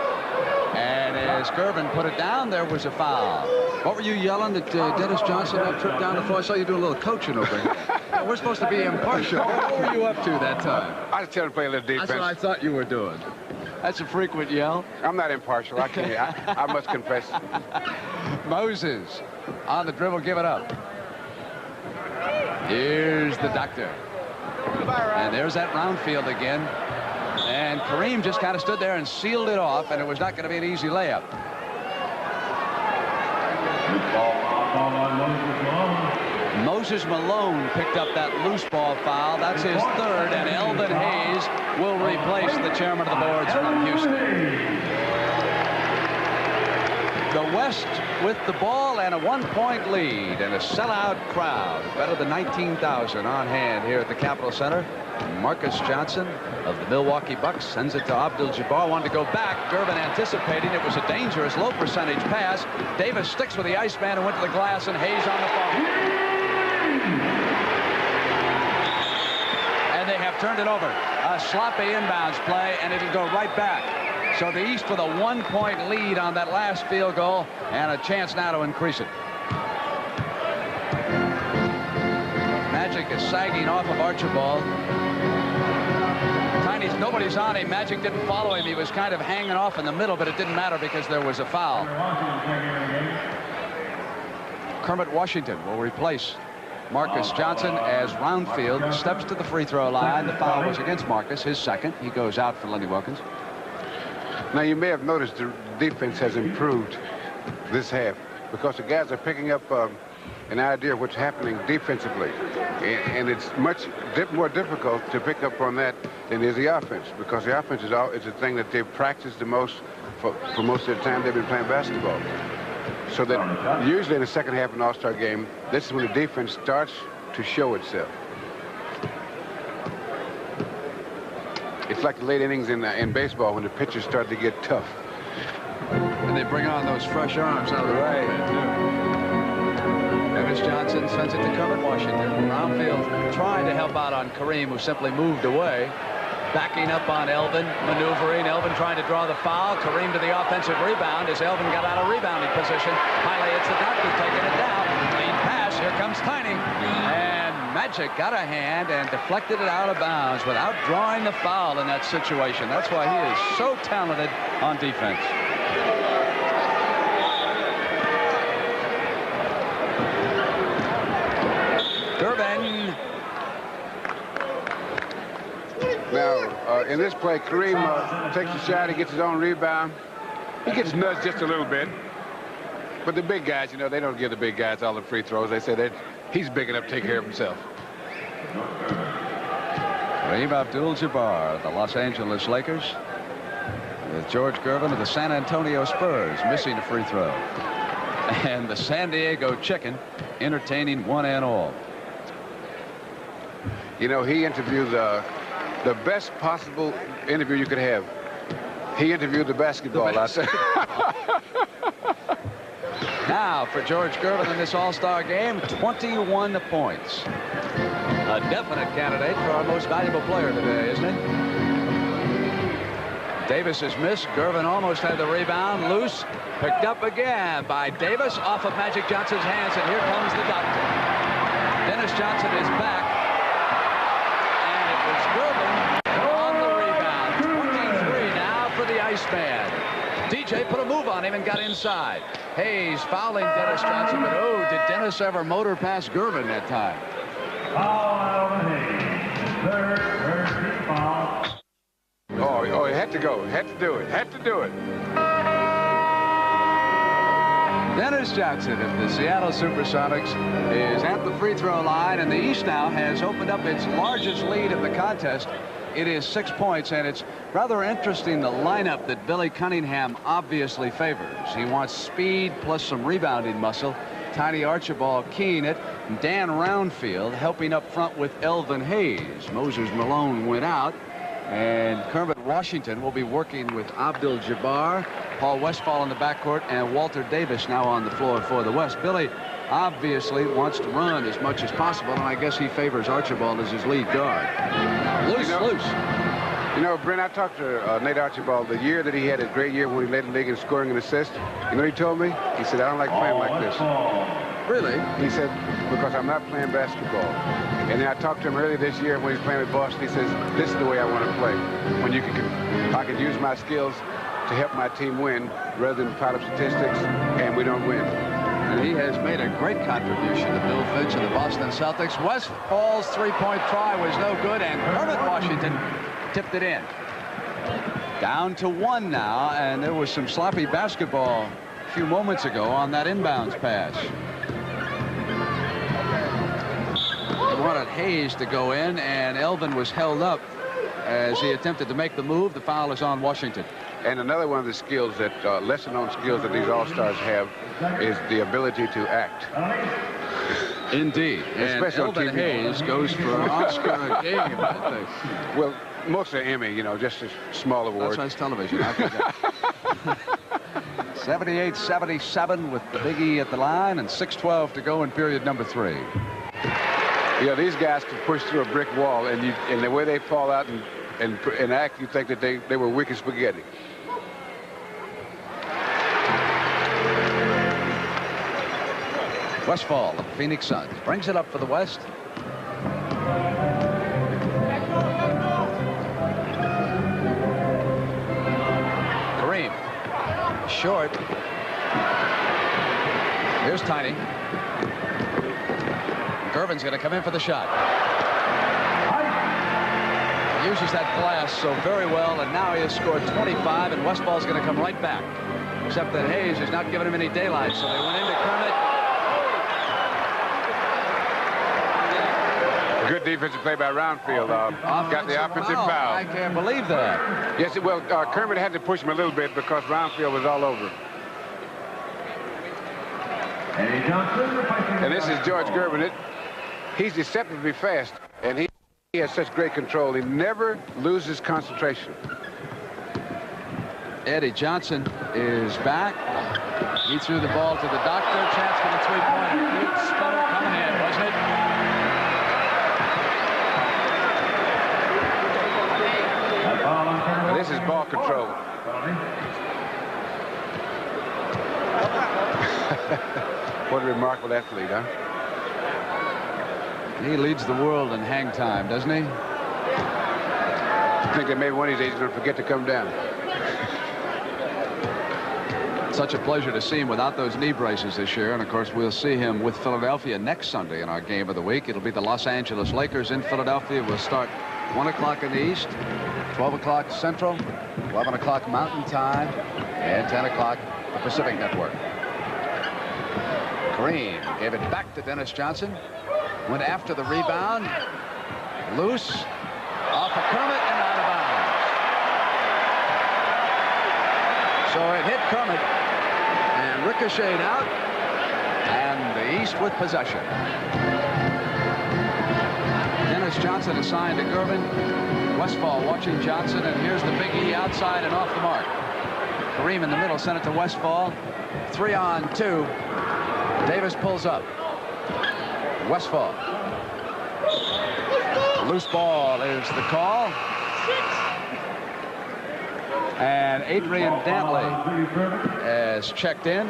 And as Gervin put it down, there was a foul. What were you yelling at Dennis Johnson that trip down the floor? I saw you doing a little coaching over here. We're supposed to be impartial. What were you up to that time? I just tell him to play a little defense. That's what I thought you were doing. That's a frequent yell. I'm not impartial. I can't. I must confess. Moses on the dribble, give it up. Here's the Doctor. And there's that Roundfield again. And Kareem just kind of stood there and sealed it off, and it was not going to be an easy layup. Moses Malone picked up that loose ball foul. That's his third, and Elvin Hayes will replace the chairman of the boards from Houston. The West with the ball and a 1-point lead and a sellout crowd. Better than 19,000 on hand here at the Capitol Center. Marcus Johnson of the Milwaukee Bucks sends it to Abdul-Jabbar. Wanted to go back. Gervin anticipating it was a dangerous low percentage pass. Davis sticks with the Iceman and went to the glass, and Hayes on the phone. And they have turned it over. A sloppy inbounds play, and it'll go right back. So the East with a 1-point lead on that last field goal, and a chance now to increase it. Magic is sagging off of Archibald. Nobody's on him. Magic didn't follow him. He was kind of hanging off in the middle, but it didn't matter because there was a foul. Kermit Washington will replace Marcus Johnson as Roundfield steps to the free throw line. The foul was against Marcus, his second. He goes out for Lenny Wilkens. Now, you may have noticed the defense has improved this half because the guys are picking up an idea of what's happening defensively. And it's much more difficult to pick up on that than is the offense, because the offense is the thing that they've practiced the most for most of the time they've been playing basketball. So that usually in the second half of an All-Star game, this is when the defense starts to show itself. It's like the late innings in baseball when the pitchers start to get tough. And they bring on those fresh arms out of the right. Dennis Johnson. Johnson sends it to Kermit Washington. Brownfield trying to help out on Kareem, who simply moved away. Backing up on Elvin, maneuvering. Elvin trying to draw the foul. Kareem to the offensive rebound as Elvin got out of rebounding position. Finally, it's the doctor taking it down. Clean pass. Here comes Tiny. And Magic got a hand and deflected it out of bounds without drawing the foul in that situation. That's why he is so talented on defense. Gervin. Now, in this play, Kareem takes a shot. He gets his own rebound. He gets nudged just a little bit. But the big guys, you know, they don't give the big guys all the free throws. They say that he's big enough to take care of himself. Kareem Abdul-Jabbar, the Los Angeles Lakers, with George Gervin of the San Antonio Spurs missing a free throw. And the San Diego Chicken entertaining one and all. You know, he interviewed the best possible interview you could have. He interviewed the basketball out there. Now for George Gervin in this all-star game, 21 points. A definite candidate for our most valuable player today, isn't it? Davis has missed. Gervin almost had the rebound. Loose. Picked up again by Davis off of Magic Johnson's hands, and here comes the doctor. Dennis Johnson is back. And it was Gervin on the rebound. 23 now for the Iceman. DJ put a move on him and got inside. Hayes fouling Dennis Johnson, but oh, did Dennis ever motor past Gervin that time? Oh, he had to go. Had to do it. Had to do it. Dennis Johnson of the Seattle Supersonics is at the free throw line, and the East now has opened up its largest lead of the contest. It is 6 points, and it's rather interesting the lineup that Billy Cunningham obviously favors. He wants speed plus some rebounding muscle. Tiny Archibald keying it. Dan Roundfield helping up front with Elvin Hayes. Moses Malone went out, and Kermit Washington will be working with Abdul-Jabbar, Paul Westphal in the backcourt, and Walter Davis now on the floor for the West. Billy obviously wants to run as much as possible, and I guess he favors Archibald as his lead guard. Loose. You know, Brent, I talked to Nate Archibald the year that he had a great year when he led the league in scoring and assists. You know what he told me? He said, I don't like playing like this. Really? He said, because I'm not playing basketball. And then I talked to him earlier this year when he was playing with Boston. He says, this is the way I want to play. When I can use my skills to help my team win rather than pile up statistics and we don't win. And he has made a great contribution to Bill Finch and the Boston Celtics. Westfall's three-point try was no good, and Kermit Washington tipped it in. Down to one now, and there was some sloppy basketball a few moments ago on that inbounds pass. They wanted Hayes to go in, and Elvin was held up as he attempted to make the move. The foul is on Washington. And another one of the skills that, lesser-known skills that these All-Stars have is the ability to act. Indeed. And especially Elvin Hayes goes for an Oscar a game, I think. Well, mostly Emmy, you know, just a small award. That's on television. I forgot. 78-77 with the Big E at the line, and 6:12 to go in period number 3. You know, these guys can push through a brick wall, and the way they fall out and act, you think that they were wicked spaghetti. Westphal of the Phoenix Suns brings it up for the West. Kareem. Short. Here's Tiny. Gervin's going to come in for the shot. He uses that glass so very well, and now he has scored 25, and Westphall's going to come right back. Except that Hayes has not given him any daylight, so they went into Kermit. Good defensive play by Roundfield. Got the offensive foul. I can't believe that. Yes, well, Kermit had to push him a little bit because Roundfield was all over. And this is George Gervin. He's deceptively fast, and he has such great control. He never loses concentration. Eddie Johnson is back. He threw the ball to the doctor. Chance for the three-pointer. Good spinner coming in. remarkable athlete, huh? He leads the world in hang time, doesn't he? I think that maybe one of these days he's going to forget to come down. Such a pleasure to see him without those knee braces this year. And, of course, we'll see him with Philadelphia next Sunday in our game of the week. It'll be the Los Angeles Lakers in Philadelphia. We'll start 1 o'clock in the East, 12 o'clock Central, 11 o'clock Mountain Time, and 10 o'clock the Pacific Network. Kareem gave it back to Dennis Johnson. Went after the rebound. Loose. Off of Kermit and out of bounds. So it hit Kermit and ricocheted out. And the East with possession. Dennis Johnson assigned to Gervin. Westphal watching Johnson, and here's the Big E outside and off the mark. Kareem in the middle, sent it to Westphal. 3-on-2. Davis pulls up. Westphal. Loose ball is the call. And Adrian Dantley has checked in.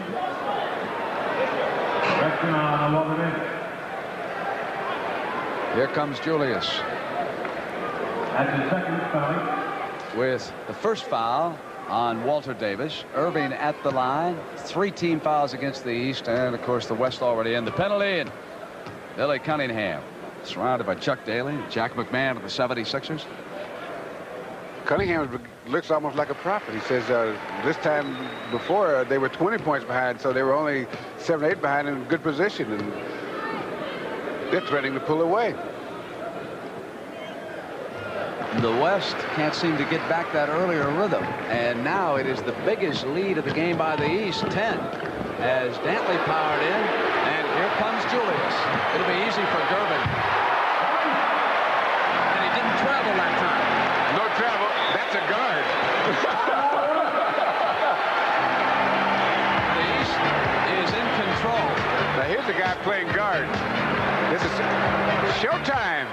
Here comes Julius. With the first foul on Walter Davis. Erving at the line. 3 team fouls against the East, and of course the West already in the penalty. And Billy Cunningham surrounded by Chuck Daly, Jack McMahon of the 76ers. Cunningham looks almost like a prophet. He says this time before they were 20 points behind, so they were only 7 or 8 behind in good position, and they're threatening to pull away. The West can't seem to get back that earlier rhythm, and now it is the biggest lead of the game by the East, 10, as Dantley powered in, and here comes Julius. It'll be easy for Gervin. And he didn't travel that time. No travel. That's a guard. The East is in control. Now here's a guy playing guard. This is showtime.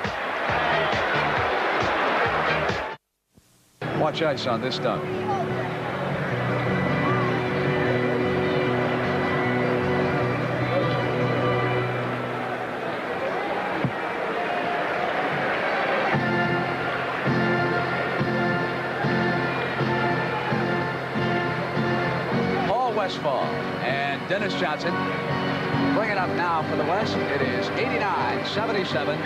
Watch ice on this dunk. Westphal and Dennis Johnson bring it up now for the West. It is 89-77.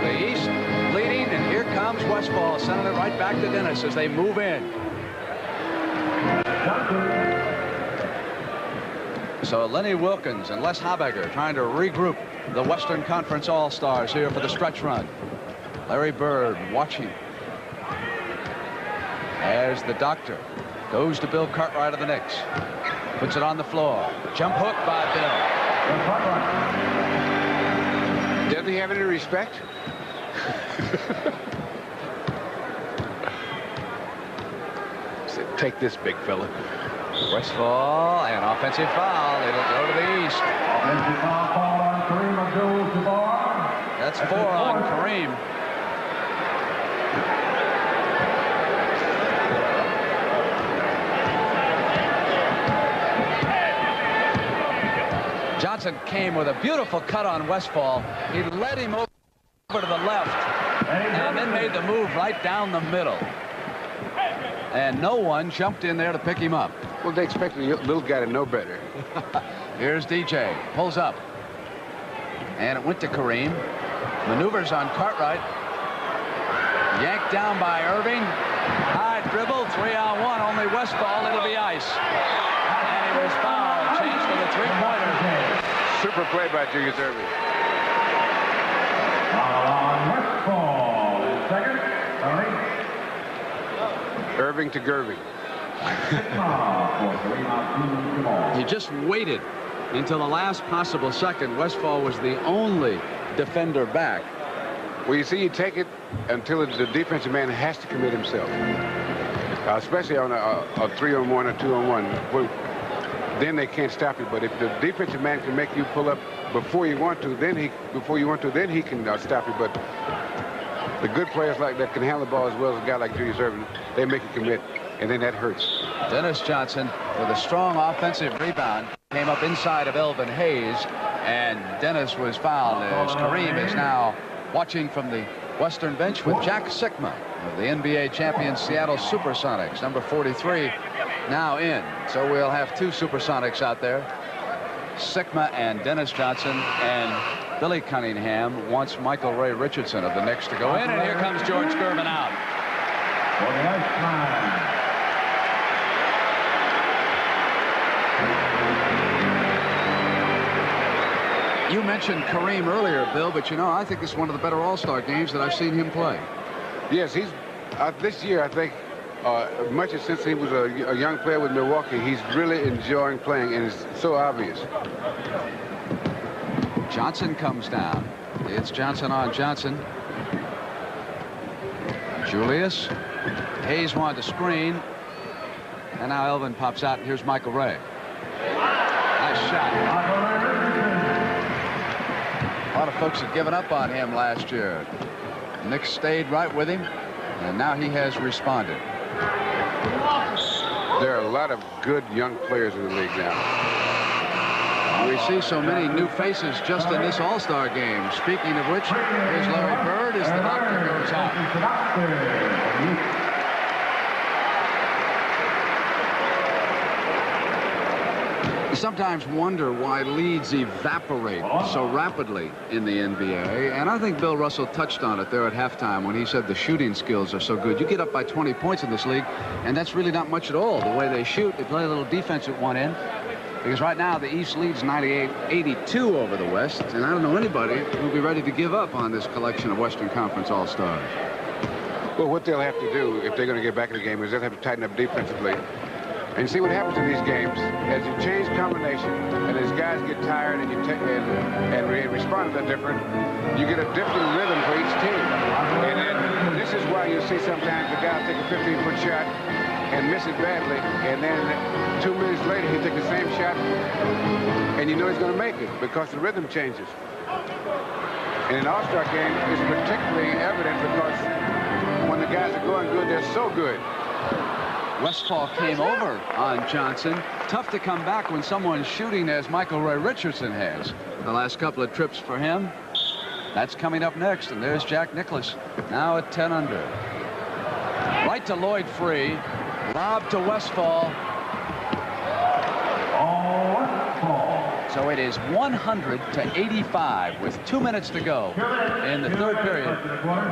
The East leading, and here comes Westphal sending it right back to Dennis as they move in. So Lenny Wilkins and Les Habegger trying to regroup the Western Conference All-Stars here for the stretch run. Larry Bird watching as the doctor goes to Bill Cartwright of the Knicks. Puts it on the floor. Jump hook by Bill. Doesn't he have any respect? So take this, big fella. Westphal, an offensive foul. It'll go to the East. Offensive foul called on Kareem Abdul-Jabbar. That's 4 on Kareem. Johnson came with a beautiful cut on Westphal. He led him over to the left and then made the move right down the middle. And no one jumped in there to pick him up. Well, they expected the little guy to know better. Here's DJ. Pulls up. And it went to Kareem. Maneuvers on Cartwright. Yanked down by Erving. High dribble. 3-on-1. Only Westphal. It'll be ice. And he was fouled. Changed to the three-pointer. Super play by Julius Erving. Westphal in second. Erving to Gervin. He just waited until the last possible second. Westphal was the only defender back. Well, you see, you take it until the defensive man has to commit himself, especially on a 3-on-1 or 2-on-1. Then they can't stop you. But if the defensive man can make you pull up before you want to, then he can stop you. But the good players like that can handle the ball as well as a guy like Julius Erving. They make you commit, and then that hurts. Dennis Johnson with a strong offensive rebound. Came up inside of Elvin Hayes, and Dennis was fouled as Kareem is now watching from the Western bench with Jack Sikma of the NBA champion Seattle Supersonics, number 43, now in. So we'll have two Supersonics out there, Sikma and Dennis Johnson, and Billy Cunningham wants Michael Ray Richardson of the Knicks to go in, and here comes George Gervin out. For the Iceman. You mentioned Kareem earlier, Bill, but you know, I think this is one of the better All-Star games that I've seen him play. Yes, he's this year, I think, much as since he was a young player with Milwaukee, he's really enjoying playing, and it's so obvious. Johnson comes down. It's Johnson on Johnson. Julius. Hayes wanted to screen. And now Elvin pops out, and here's Michael Ray. Nice shot. A lot of folks had given up on him last year. Nick stayed right with him, and now he has responded. There are a lot of good young players in the league now. We see so many new faces just in this All-Star game. Speaking of which, here's Larry Bird as the doctor goes out. You sometimes wonder why leads evaporate so rapidly in the NBA, and I think Bill Russell touched on it there at halftime when he said the shooting skills are so good. You get up by 20 points in this league, and that's really not much at all. The way they shoot, they play a little defense at one end, because right now the East leads 98-82 over the West, and I don't know anybody who'll be ready to give up on this collection of Western Conference All-Stars. Well, what they'll have to do if they're going to get back in the game is they'll have to tighten up defensively. And see what happens in these games as you change combination and as guys get tired and you respond to different, you get a different rhythm for each team. And then this is why you see sometimes the guy take a 15-foot shot and miss it badly, and then 2 minutes later he take the same shot and you know he's going to make it because the rhythm changes. And an All-Star game is particularly evident because when the guys are going good, they're so good. Westphal came over on Johnson. Tough to come back when someone's shooting as Michael Ray Richardson has. The last couple of trips for him. That's coming up next, and there's Jack Nicklaus, now at 10 under. Right to Lloyd Free. Lob to Westphal. So it is 100-85 with 2 minutes to go in the third period.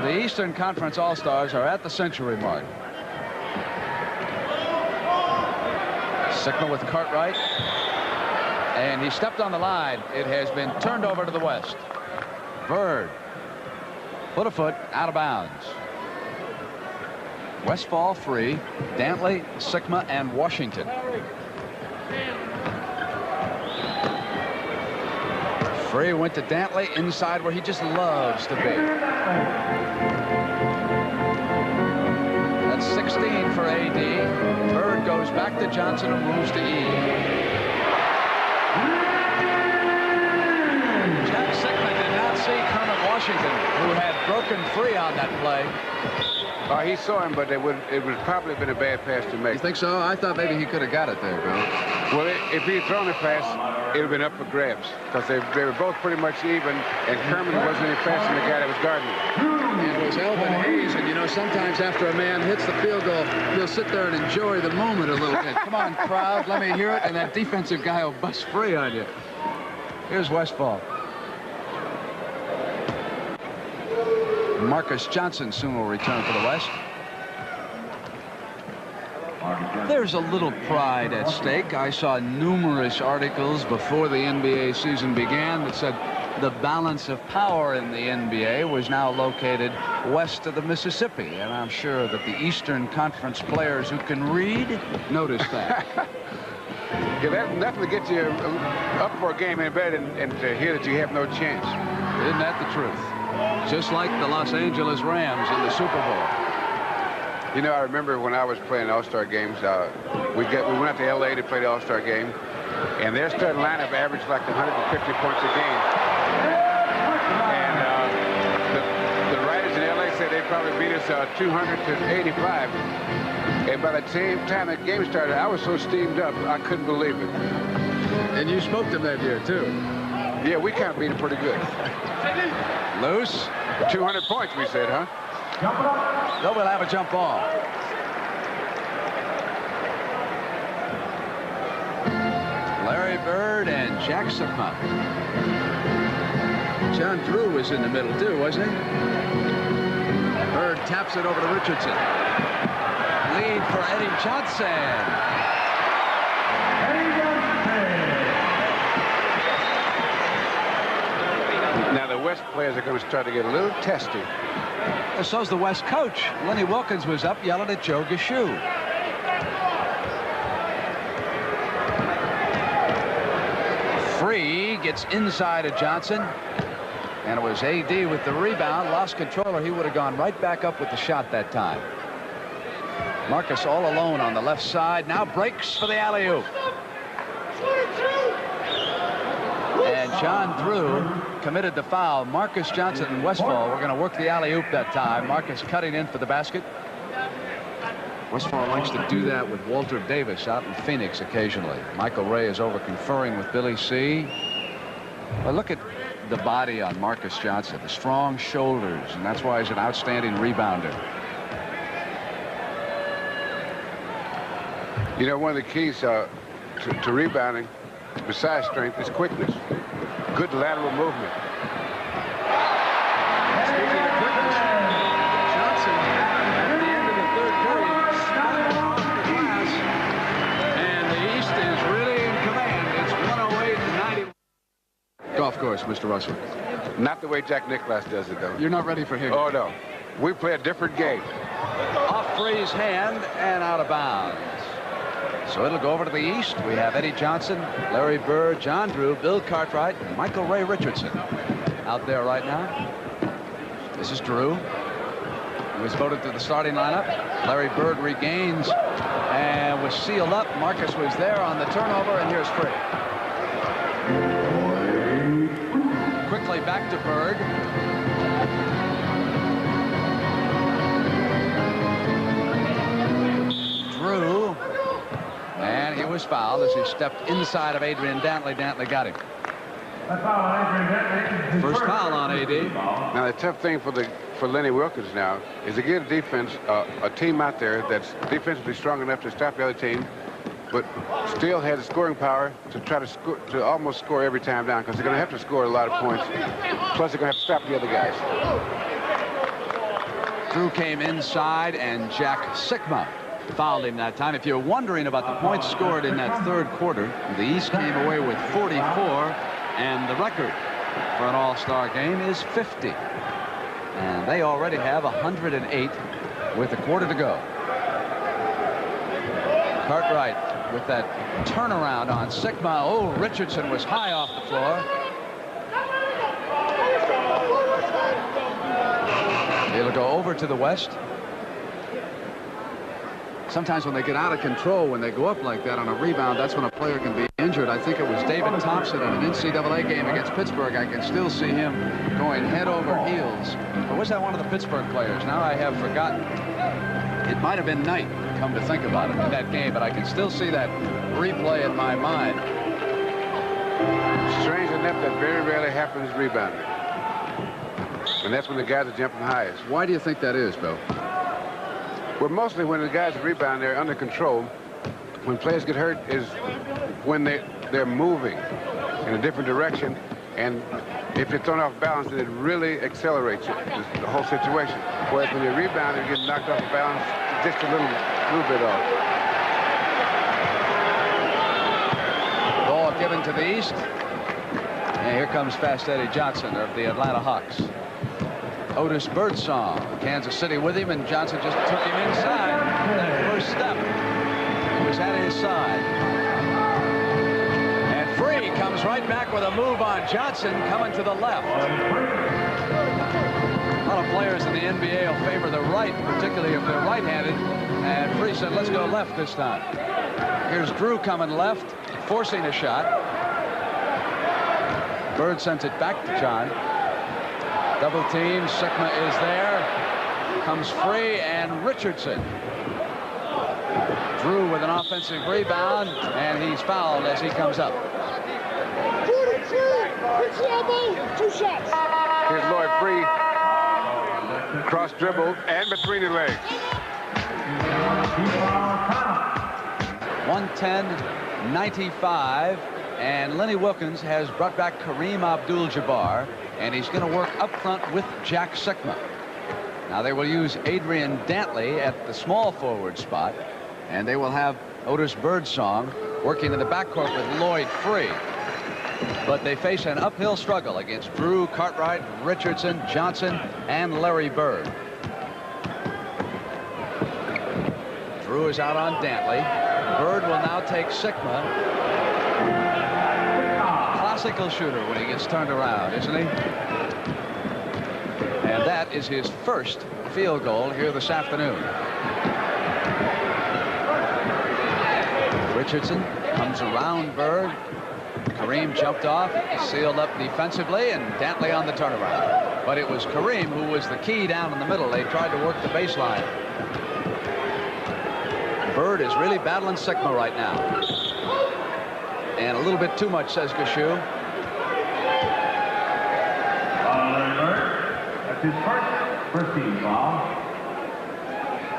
The Eastern Conference All-Stars are at the century mark. Sikma with Cartwright, and he stepped on the line. It has been turned over to the West. Bird put a foot out of bounds. Westphal free. Dantley, Sikma, and Washington. Free went to Dantley inside where he just loves to be. That's 16 for AD. Bird goes back to Johnson and moves to E. Jack Sikma did not see Kermit Washington, who had broken free on that play. He saw him, but it would probably have been a bad pass to make. You think so? I thought maybe he could have got it there, Bill. Well, if he had thrown the pass, it would have been up for grabs because they were both pretty much even, and Kermit wasn't any faster than the guy that was guarding him. It was Elvin Hayes, and you know, sometimes after a man hits the field goal, he'll sit there and enjoy the moment a little bit. Come on, crowd, let me hear it, and that defensive guy will bust free on you. Here's Westphal. Marcus Johnson soon will return for the West. There's a little pride at stake. I saw numerous articles before the NBA season began that said the balance of power in the NBA was now located west of the Mississippi, and I'm sure that the Eastern Conference players who can read noticed that. Yeah, that's nothing to get you up for a game in bed and to hear that you have no chance. Isn't that the truth? Just like the Los Angeles Rams in the Super Bowl. You know, I remember when I was playing All-Star games, we went out to L.A. to play the All-Star game, and their starting lineup averaged like 150 points a game. And the writers in L.A. said they probably beat us 200-85. And by the same time the game started, I was so steamed up, I couldn't believe it. And you smoked him that year, too. Yeah, we kind of beat him pretty good. Loose. 200 points, we said, huh? No, we'll have a jump ball. Larry Bird and Jack Sikma. John Drew was in the middle, too, wasn't he? Bird taps it over to Richardson. Lead for Eddie Johnson. Now the West players are going to start to get a little testy. Well, so's the West coach. Lenny Wilkins was up yelling at Joe Gashu. Free gets inside of Johnson. And it was A.D. with the rebound. Lost control, or he would have gone right back up with the shot that time. Marcus all alone on the left side. Now breaks for the alley-oop. And John Drew committed the foul. Marcus Johnson and Westphal were going to work the alley-oop that time. Marcus cutting in for the basket. Westphal likes to do that with Walter Davis out in Phoenix occasionally. Michael Ray is over conferring with Billy C. But look at the body on Marcus Johnson, the strong shoulders, and that's why he's an outstanding rebounder. You know, one of the keys to rebounding, besides strength, is quickness. Good lateral movement. Speaking of quickness, Johnson, at the end of the third period, spun off the glass, and the East is really in command. It's 108-90. Golf course, Mr. Russell. Not the way Jack Nicklaus does it, though. You're not ready for him. Oh, no. We play a different game. Off Free's hand and out of bounds. So it'll go over to the East. We have Eddie Johnson, Larry Bird, John Drew, Bill Cartwright, and Michael Ray Richardson out there right now. This is Drew. He was voted to the starting lineup. Larry Bird regains and was sealed up. Marcus was there on the turnover, and here's Free. Quickly back to Bird. Drew. And he was fouled as he stepped inside of Adrian Dantley. Dantley got him. First foul on A.D. Now, the tough thing for Lenny Wilkins now is to get a defense, a team out there that's defensively strong enough to stop the other team, but still has the scoring power to try to almost score every time down, because they're going to have to score a lot of points. Plus, they're going to have to stop the other guys. Drew came inside, and Jack Sikma fouled him that time. If you're wondering about the points scored in that third quarter, the East came away with 44, and the record for an all-star game is 50. And they already have 108 with a quarter to go. Cartwright with that turnaround on Sikma. Oh, Richardson was high off the floor. It'll go over to the West. Sometimes when they get out of control, when they go up like that on a rebound, that's when a player can be injured. I think it was David Thompson in an NCAA game against Pittsburgh. I can still see him going head over heels. Or was that one of the Pittsburgh players? Now I have forgotten. It might have been Knight, come to think about it, in that game, but I can still see that replay in my mind. Strange enough, that very rarely happens rebounding. And that's when the guys are jumping highest. Why do you think that is, Bill? Well, mostly when the guys rebound, they're under control. When players get hurt is when they're moving in a different direction, and if you're thrown off balance, then it really accelerates the whole situation. Whereas when you rebound and you get knocked off balance, just a little bit off. Ball given to the East. And here comes Fast Eddie Johnson of the Atlanta Hawks. Otis Birdsong, Kansas City with him, and Johnson just took him inside. That first step, he was at his side. And Free comes right back with a move on Johnson, coming to the left. A lot of players in the NBA will favor the right, particularly if they're right-handed. And Free said, let's go left this time. Here's Drew coming left, forcing a shot. Bird sends it back to John. Double team, Sikma is there. Comes Free and Richardson. Drew with an offensive rebound, and he's fouled as he comes up. 2 shots. Here's Lloyd free. Cross dribble and between the legs. 110-95, and Lenny Wilkins has brought back Kareem Abdul-Jabbar, and he's going to work up front with Jack Sikma. Now they will use Adrian Dantley at the small forward spot, and they will have Otis Birdsong working in the backcourt with Lloyd free. But they face an uphill struggle against Drew, Cartwright, Richardson, Johnson, and Larry Bird. Drew is out on Dantley. Bird will now take Sikma. Classical shooter when he gets turned around, isn't he? And that is his first field goal here this afternoon. Richardson comes around Bird. Kareem jumped off, sealed up defensively, and Dantley on the turnaround. But it was Kareem who was the key down in the middle. They tried to work the baseline. Bird is really battling Sikma right now. And a little bit too much, says Gashu. That's his first team foul.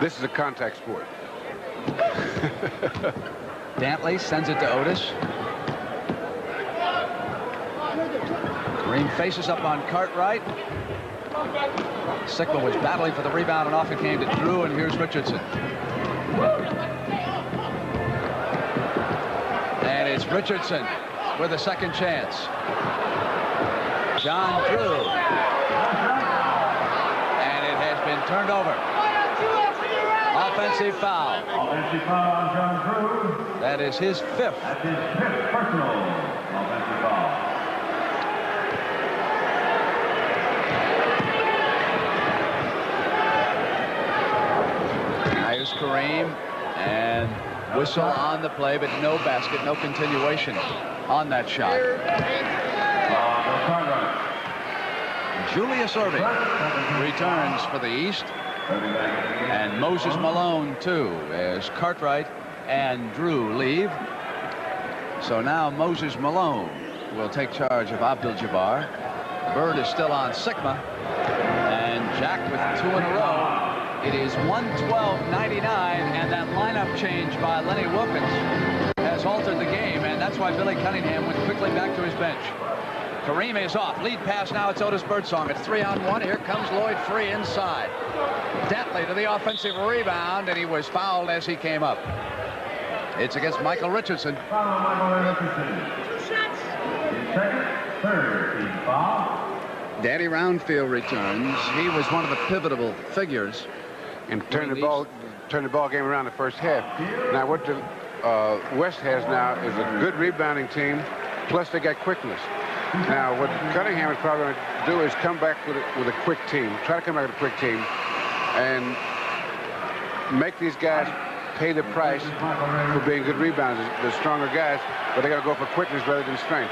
This is a contact sport. Dantley sends it to Otis. Kareem faces up on Cartwright. Sikma was battling for the rebound, and off it came to Drew, and here's Richardson. And it's Richardson with a second chance. John Drew. And it has been turned over. Offensive foul. Offensive foul on John Drew. That is his fifth. That's his fifth personal offensive foul. Here's Kareem, and whistle on the play, but no basket, no continuation on that shot. Julius Erving returns for the East, and Moses Malone too, as Cartwright and Drew leave. So now Moses Malone will take charge of Abdul-Jabbar. Bird is still on Sikma, and Jack with 2 in a row. It is 112-99, and that lineup change by Lenny Wilkins has altered the game, and that's why Billy Cunningham went quickly back to his bench. Kareem is off. Lead pass now. It's Otis Birdsong. It's 3-on-1. Here comes Lloyd free inside. Dantley to the offensive rebound, and he was fouled as he came up. It's against Michael Richardson. Foul on Michael Richardson. His second, third team foul. Danny Roundfield returns. He was one of the pivotal figures. And turn the ball game around the first half. Now what the West has now is a good rebounding team, plus they got quickness. Now what Cunningham is probably going to do is come back with a quick team, try to come back with a quick team, and make these guys pay the price for being good rebounders. The stronger guys, but they got to go for quickness rather than strength.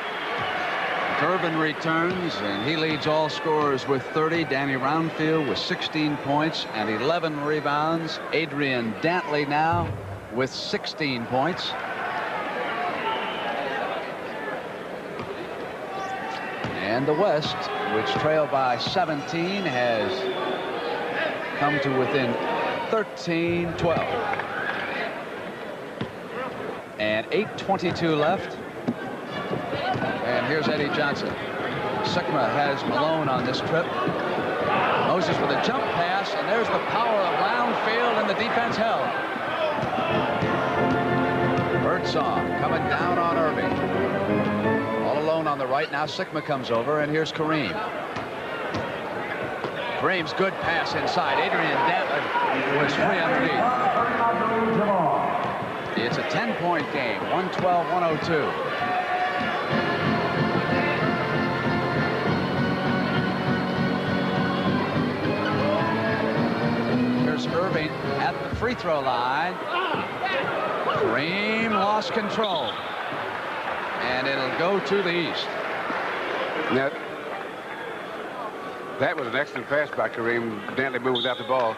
Gervin returns, and he leads all scorers with 30. Danny Roundfield with 16 points and 11 rebounds. Adrian Dantley now with 16 points. And the West, which trailed by 17, has come to within 13-12. And 8:22 left. And here's Eddie Johnson. Sikma has Malone on this trip. Moses with a jump pass, and there's the power of Roundfield, and the defense held. Birdsong coming down on Erving. All alone on the right. Now Sikma comes over, and here's Kareem. Kareem's good pass inside. Adrian Dantley was free underneath. It's a 10-point game, 112-102. Erving at the free throw line. Kareem lost control, and it'll go to the East. Now, that was an excellent pass by Kareem. Dantley moved without the ball,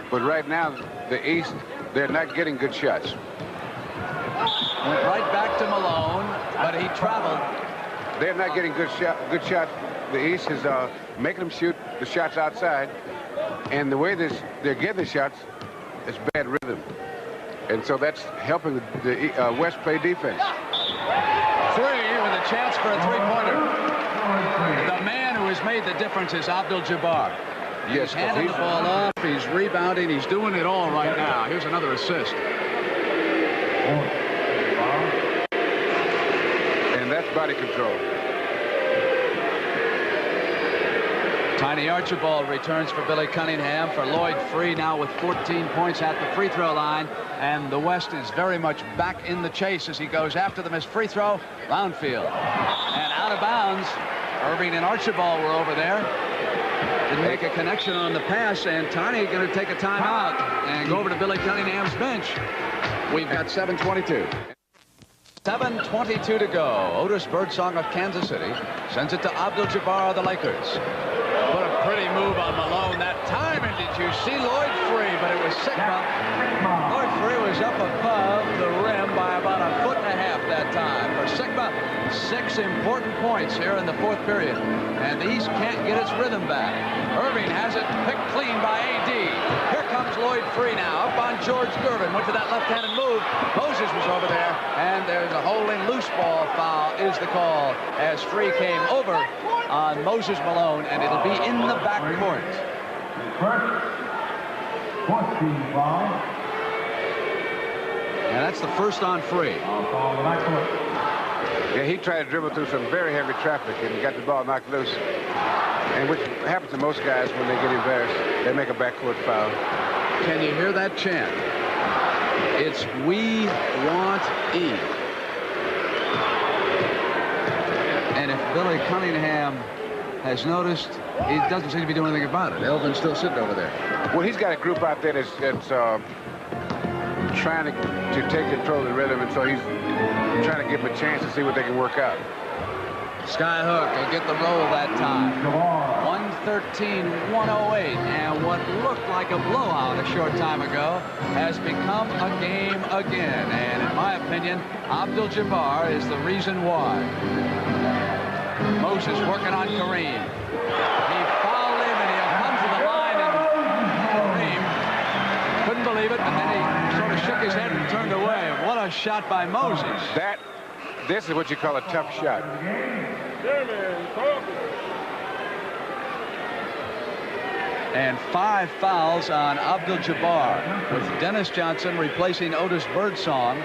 but right now the East, they're not getting good shots. Went right back to Malone, but he traveled. they're not getting good shots. The East is making them shoot the shots outside, and the way they're getting the shots, it's bad rhythm, and so that's helping the West play defense. Three with a chance for a three-pointer. The man who has made the difference is Abdul-Jabbar. He's handing the ball off, he's rebounding, he's doing it all right now. Here's another assist. And that's body control. Tiny Archibald returns for Billy Cunningham. For Lloyd Free now with 14 points at the free throw line. And the West is very much back in the chase as he goes after the missed free throw. Roundfield. And out of bounds. Erving and Archibald were over there. Didn't make a connection on the pass. And Tiny going to take a timeout and go over to Billy Cunningham's bench. We've got 7:22. 7:22 to go. Otis Birdsong of Kansas City sends it to Abdul-Jabbar of the Lakers. What a pretty move on Malone that time. And did you see Lloyd Free? But it was Sikma. Lloyd Free was up above the rim by about a foot and a half that time. For Sikma, 6 important points here in the fourth period. And the East can't get its rhythm back. Erving has it picked clean by A.D. Here comes Lloyd Free now. Up on George Gervin. Went to that left-handed move. Moses was over there. And there's a holding loose ball foul is the call as Free came over on Moses Malone, and it'll be in the backcourt. First, 14 foul. And that's the first on Free. Yeah, he tried to dribble through some very heavy traffic and got the ball knocked loose. And which happens to most guys when they get embarrassed. They make a backcourt foul. Can you hear that chant? It's "We want E." And if Billy Cunningham has noticed, he doesn't seem to be doing anything about it. Elvin's still sitting over there. Well, he's got a group out there that's trying to take control of the rhythm, and so he's trying to give them a chance to see what they can work out. Skyhook will get the roll that time. 113-108, and what looked like a blowout a short time ago has become a game again. And in my opinion, Abdul-Jabbar is the reason why. Moses working on Kareem. He fouled him, and he'll come to the line, and Kareem couldn't believe it, but then he sort of shook his head and turned away. What a shot by Moses. This is what you call a tough shot. And 5 fouls on Abdul-Jabbar, with Dennis Johnson replacing Otis Birdsong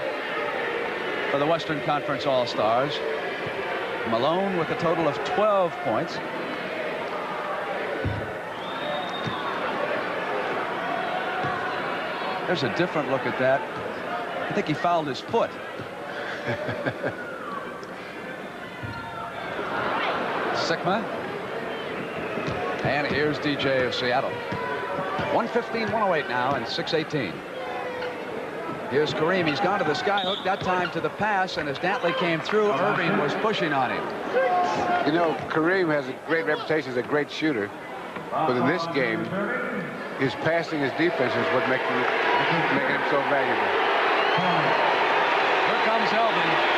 for the Western Conference All-Stars. Malone with a total of 12 points. There's a different look at that. I think he fouled his foot. Sikma. And here's DJ of Seattle. 115-108 now and 6:18. Here's Kareem. He's gone to the skyhook, that time to the pass, and as Dantley came through, Erving was pushing on him. You know, Kareem has a great reputation as a great shooter, but in this game, his passing, his defense is what making him so valuable. Here comes Elvin.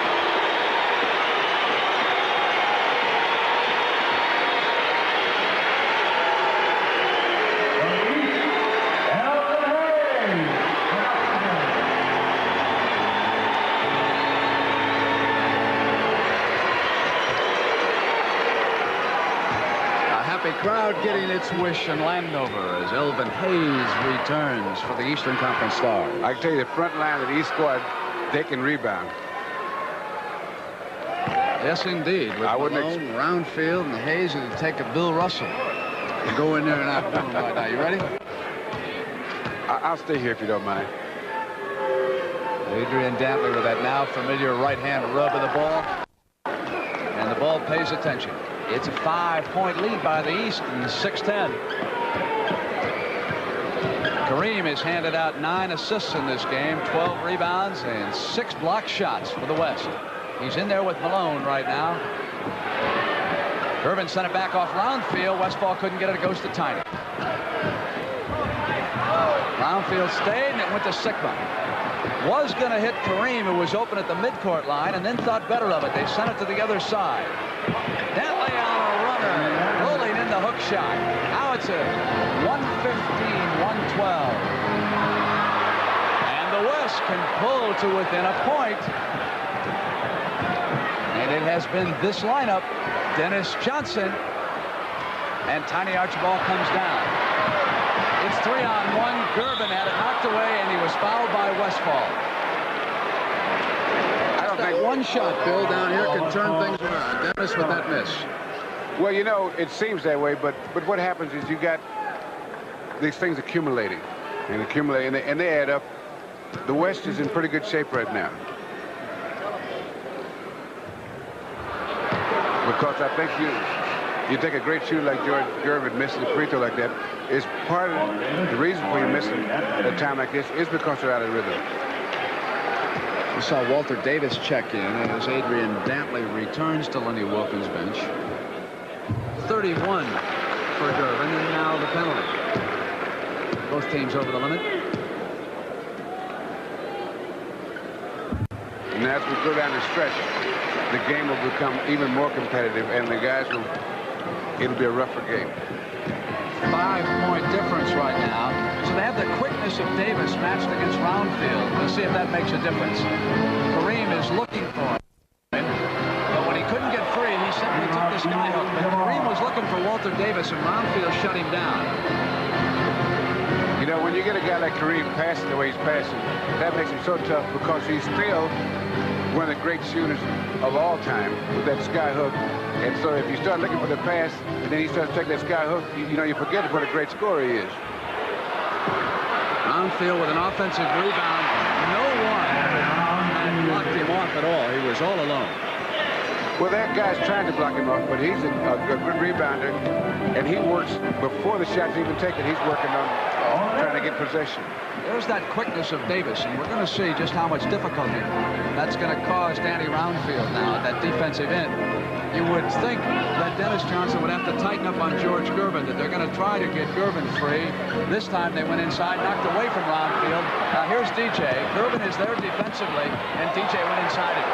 Crowd getting its wish in Landover as Elvin Hayes returns for the Eastern Conference Stars. I can tell you, the front line of the East squad, they can rebound. Yes, indeed. With Malone, Roundfield, and Hayes, it'll take a Bill Russell to go in there and outdo him right now. You ready? I'll stay here if you don't mind. Adrian Dantley with that now familiar right-hand rub of the ball. And the ball pays attention. It's a 5-point lead by the East in 6-10. Kareem has handed out 9 assists in this game, 12 rebounds, and 6 block shots for the West. He's in there with Malone right now. Gervin sent it back off Roundfield. Westphal couldn't get it. It goes to Tiny. Roundfield stayed, and it went to Sikma. Was going to hit Kareem, who was open at the midcourt line, and then thought better of it. They sent it to the other side. Dantley on a runner, rolling in the hook shot. Now it's a 115-112. And the West can pull to within a point. And it has been this lineup. Dennis Johnson. And Tiny Archibald comes down. It's 3-on-1. Gervin had it knocked away, and he was fouled by Westphal. That one shot, Bill, down here can turn things around. Dennis with that miss. Well, you know, it seems that way, but what happens is you got these things accumulating and accumulating, and they add up. The West is in pretty good shape right now. Because I think you take a great shooter like George Gervin missing a free throw like that, is part of the reason for you missing at a time like this is because they're out of rhythm. We saw Walter Davis check in as Adrian Dantley returns to Lenny Wilkins' bench. 31 for Gervin, and now the penalty. Both teams over the limit. And as we go down the stretch, the game will become even more competitive, and the guys will, it'll be a rougher game. 5-point difference right now. So they have the quickness of Davis matched against Roundfield. We'll see if that makes a difference. Kareem is looking for him. But when he couldn't get free, he simply took the skyhook. But Kareem was looking for Walter Davis, and Roundfield shut him down. You know, when you get a guy like Kareem passing the way he's passing, that makes him so tough because he's still one of the great shooters of all time with that skyhook. And so if you start looking for the pass, and then he starts taking that skyhook, you know, you forget what a great scorer he is. Roundfield with an offensive rebound. No one had blocked him off at all. He was all alone. Well, that guy's trying to block him off, but he's a good rebounder, and he works before the shot's even taken. He's working on trying to get possession. There's that quickness of Davis, and we're going to see just how much difficulty that's going to cause Danny Roundfield now at that defensive end. You would think that Dennis Johnson would have to tighten up on George Gervin, that they're going to try to get Gervin free. This time they went inside, knocked away from Roundfield. Now here's DJ. Gervin is there defensively, and DJ went inside it.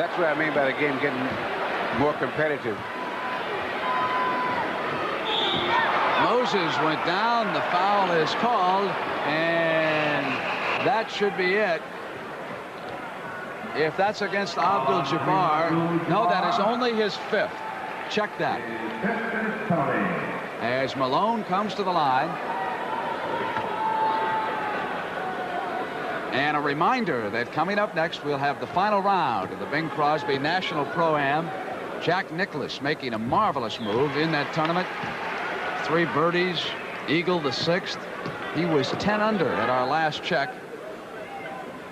That's what I mean by the game getting more competitive. Moses went down. The foul is called, and that should be it. If that's against Abdul-Jabbar, no, that is only his 5th. Check that. As Malone comes to the line. And a reminder that coming up next, we'll have the final round of the Bing Crosby National Pro-Am. Jack Nicklaus making a marvelous move in that tournament. 3 birdies, eagle the 6th. He was 10 under at our last check.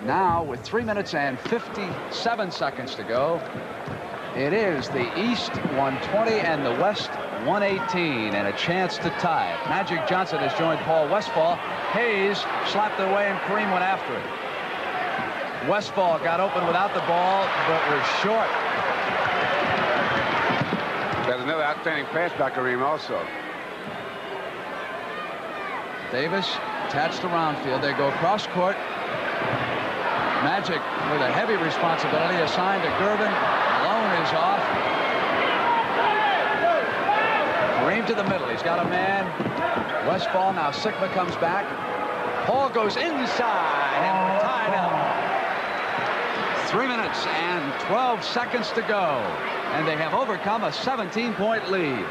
Now, with 3 minutes and 57 seconds to go, it is the East 120 and the West 118, and a chance to tie it. Magic Johnson has joined Paul Westphal. Hayes slapped it away, and Kareem went after it. Westphal got open without the ball, but was short. There's another outstanding pass by Kareem also. Davis attached to Roundfield. They go cross court. Magic with a heavy responsibility assigned to Gervin. Malone is off. Kareem to the middle. He's got a man. Westphal. Now Sikma comes back. Paul goes inside and tied up. 3 minutes and 12 seconds to go. And they have overcome a 17-point lead.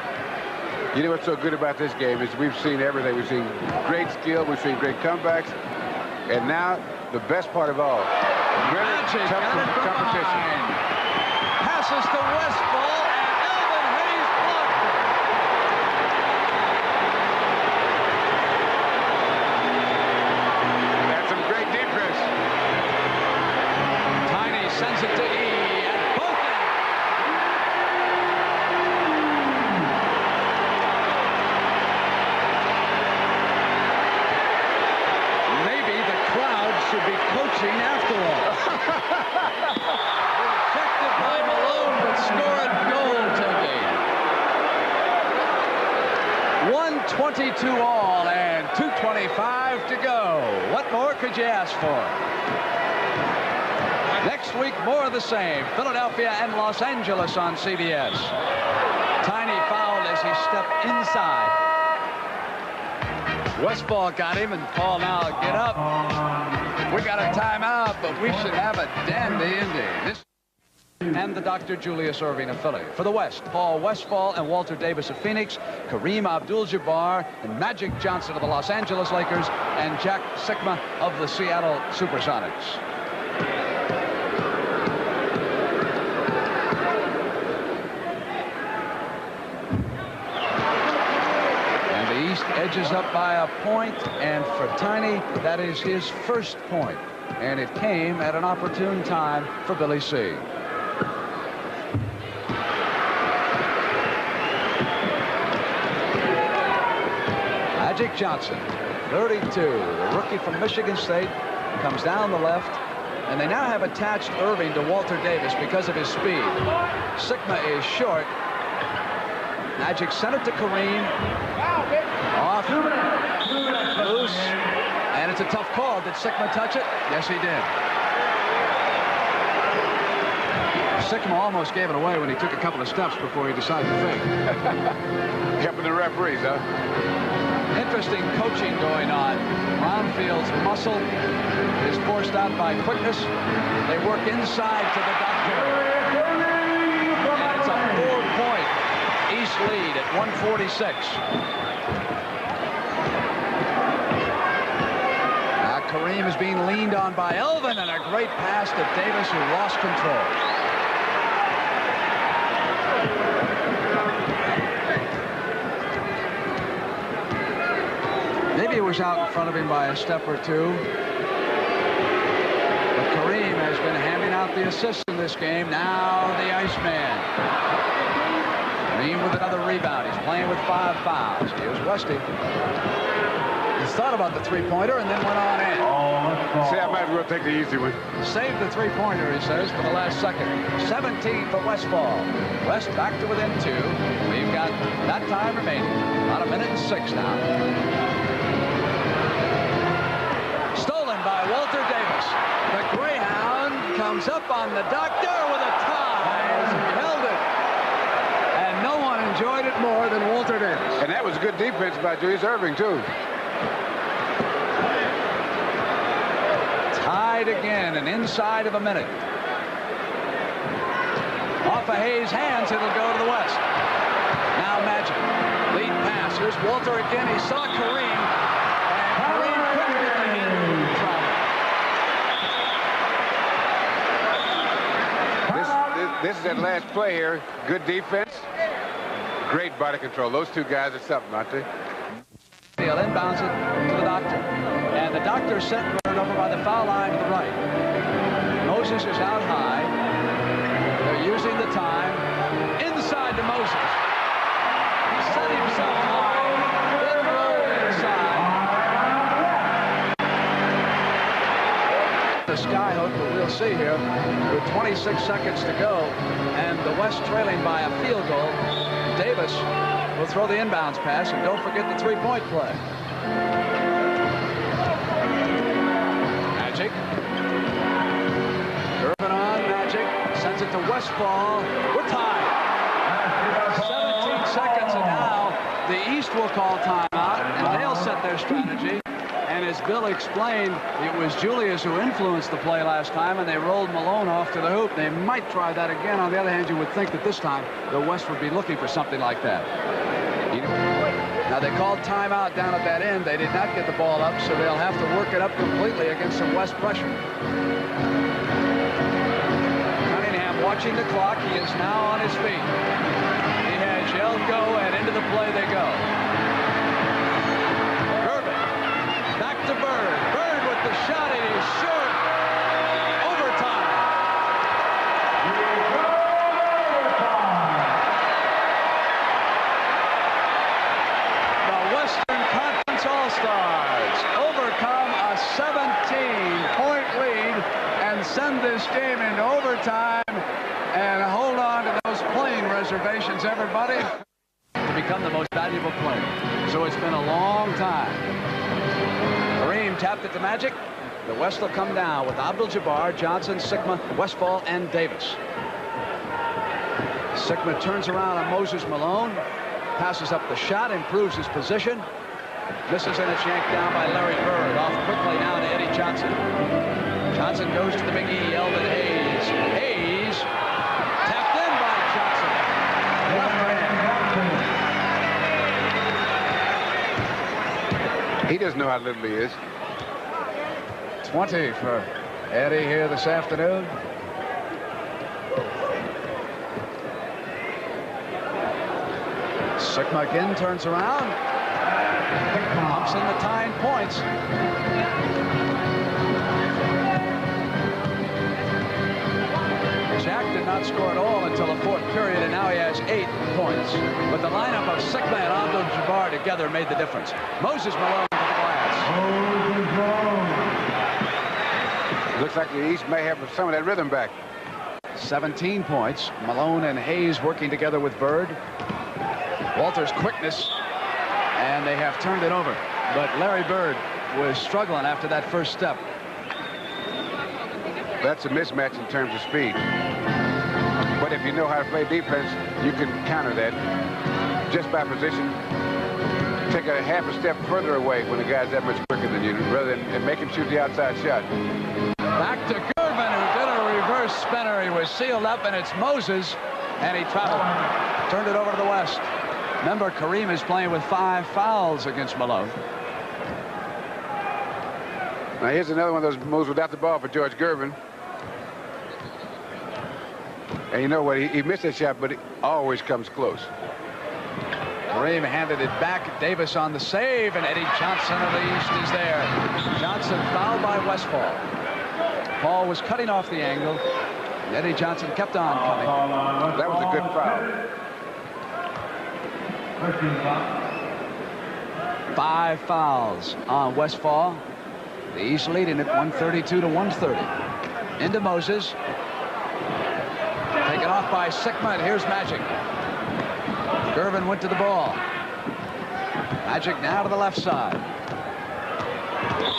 You know what's so good about this game is we've seen everything. We've seen great skill. We've seen great comebacks. And now the best part of all, really tough competition. Passes to Westphal, and Elvin Hayes blocked it. That's some great defense. Tiny sends it to E, and both in. Maybe the crowd should be coaching after all. Rejected by Malone, but scored goal-taking. 122 all and 2:25 to go. What more could you ask for? Next week, more of the same. Philadelphia and Los Angeles on CBS. Tiny fouled as he stepped inside. Westphal got him, and Paul now get up. We got a timeout, but we should have a dandy indeed. And the Dr. Julius Erving of Philly. For the West, Paul Westphal and Walter Davis of Phoenix, Kareem Abdul-Jabbar and Magic Johnson of the Los Angeles Lakers, and Jack Sikma of the Seattle Supersonics. East edges up by a point, and for Tiny, that is his first point, and it came at an opportune time for Billy C. Magic Johnson, 32, the rookie from Michigan State, comes down the left, and they now have attached Erving to Walter Davis because of his speed. Sikma is short. Magic sent it to Kareem. Off. Loose. And it's a tough call. Did Sikma touch it? Yes, he did. Sikma almost gave it away when he took a couple of steps before he decided to fake. Helping the referees, huh? Interesting coaching going on. Brownfield's muscle is forced out by quickness. They work inside to the doctor. And it's a 4-point East lead at 146. Now Kareem is being leaned on by Elvin, and a great pass to Davis, who lost control. Maybe it was out in front of him by a step or two. But Kareem has been handing out the assists in this game. Now the Iceman. Kareem with another rebound. He's playing with 5 fouls. Here's Westy. He's thought about the three-pointer and then went on in. See, I might as well take the easy one. Save the three-pointer, he says, for the last second. 17 for Westphal. West back to within 2. We've got that time remaining. About 1:06 now. Stolen by Walter Davis. The Greyhound comes up on the doctor with a tie as he held it. And no one enjoyed it more than Walter Davis. And that was good defense by Julius Erving, too. Tied again, and inside of a minute. Off of Hayes' hands, it'll go to the West. Now Magic. Lead pass. Here's Walter again. He saw Kareem. And Kareem couldn't get the hand from him. This is that last play here. Good defense. Great body control. Those two guys are something, aren't they? He'll inbounds it to the doctor. And the doctor sent Bird over by the foul line to the right. Moses is out high. They're using the time. Inside to Moses. He set himself high. Then rolled inside. The sky hook, but we'll see here. With 26 seconds to go. And the West trailing by a field goal. Davis will throw the inbounds pass, and don't forget the three-point play. Magic. Gervin on, Magic. Sends it to Westphal. We're tied. 17 seconds, and now the East will call timeout, and they'll set their strategy. And as Bill explained, it was Julius who influenced the play last time, and they rolled Malone off to the hoop. They might try that again. On the other hand, you would think that this time the West would be looking for something like that. Now, they called timeout down at that end. They did not get the ball up, so they'll have to work it up completely against some West pressure. Cunningham watching the clock. He is now on his feet. He has yelled go, and into the play they go. Back to Bird. Bird with the shot. It is short. Overtime. The Western Conference All-Stars overcome a 17-point lead and send this game into overtime. And hold on to those plane reservations, everybody, to become the most valuable player. So it's been a long time. Kareem tapped it to Magic. The West will come down with Abdul-Jabbar, Johnson, Sikma, Westphal, and Davis. Sikma turns around on Moses Malone, passes up the shot, improves his position, misses, and it's yanked down by Larry Bird. Off quickly now to Eddie Johnson. Johnson goes to the Big E, Elvin Hayes. Hayes tapped in by Johnson. He doesn't know how little he is. 20 for Eddie here this afternoon. Sikma again turns around. Pumps in the tying points. Jack did not score at all until the fourth period, and now he has 8 points. But the lineup of Sikma and Abdul-Jabbar together made the difference. Moses Malone with the glass. Looks like the East may have some of that rhythm back. 17 points. Malone and Hayes working together with Bird. Walter's quickness, and they have turned it over. But Larry Bird was struggling after that first step. That's a mismatch in terms of speed. But if you know how to play defense, you can counter that just by position. Take a half a step further away when the guy's that much quicker than you, rather than make him shoot the outside shot. Back to Gervin, who did a reverse spinner. He was sealed up, and it's Moses, and he traveled. Turned it over to the West. Remember, Kareem is playing with 5 fouls against Malone. Now here's another one of those moves without the ball for George Gervin. And you know what? He missed that shot, but it always comes close. Kareem handed it back. Davis on the save, and Eddie Johnson of the East is there. Johnson fouled by Westphal. Paul was cutting off the angle, and Eddie Johnson kept on coming. That was a good foul. 5 fouls on Westphal. The East leading it 132 to 130. Into Moses. Taken off by Sikma, and here's Magic. Gervin went to the ball. Magic now to the left side.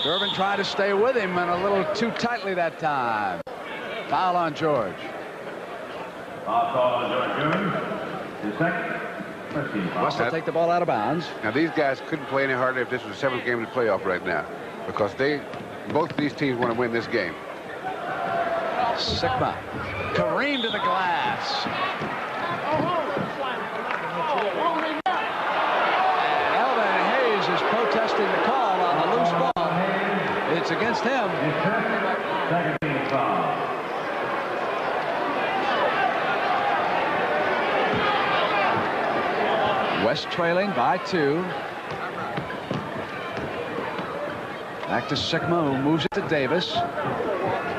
Gervin tried to stay with him, and a little too tightly that time. Foul on George. Foul on George Gervin. His second. West will take the ball out of bounds. Now these guys couldn't play any harder if this was the 7th game of the playoff right now, because both of these teams want to win this game. Sikma. Kareem to the glass. And Elvin Hayes is protesting the call on the loose ball. It's against him. Second team foul. West trailing by 2. Back to Sikma, who moves it to Davis.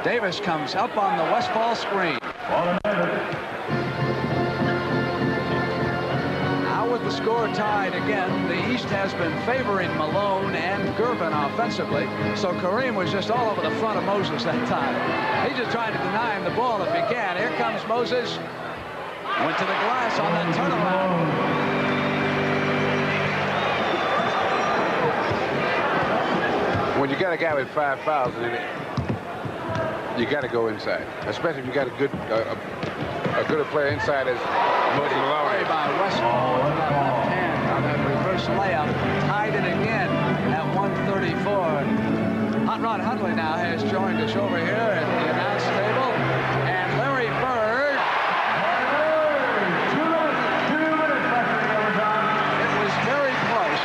Davis comes up on the Westphal screen. Now with the score tied again, the East has been favoring Malone and Gervin offensively, so Kareem was just all over the front of Moses that time. He's just trying to deny him the ball if he can. Here comes Moses. Went to the glass on that turnaround. When you got a guy with 5 fouls in it, you got to go inside, especially if you got a good player inside as Moses Malone. Play by Westphal with that left hand on that reverse layup. Tied it again at 134. Hot Rod Hundley now has joined us over here at the announce table, and Larry Bird. It was very close.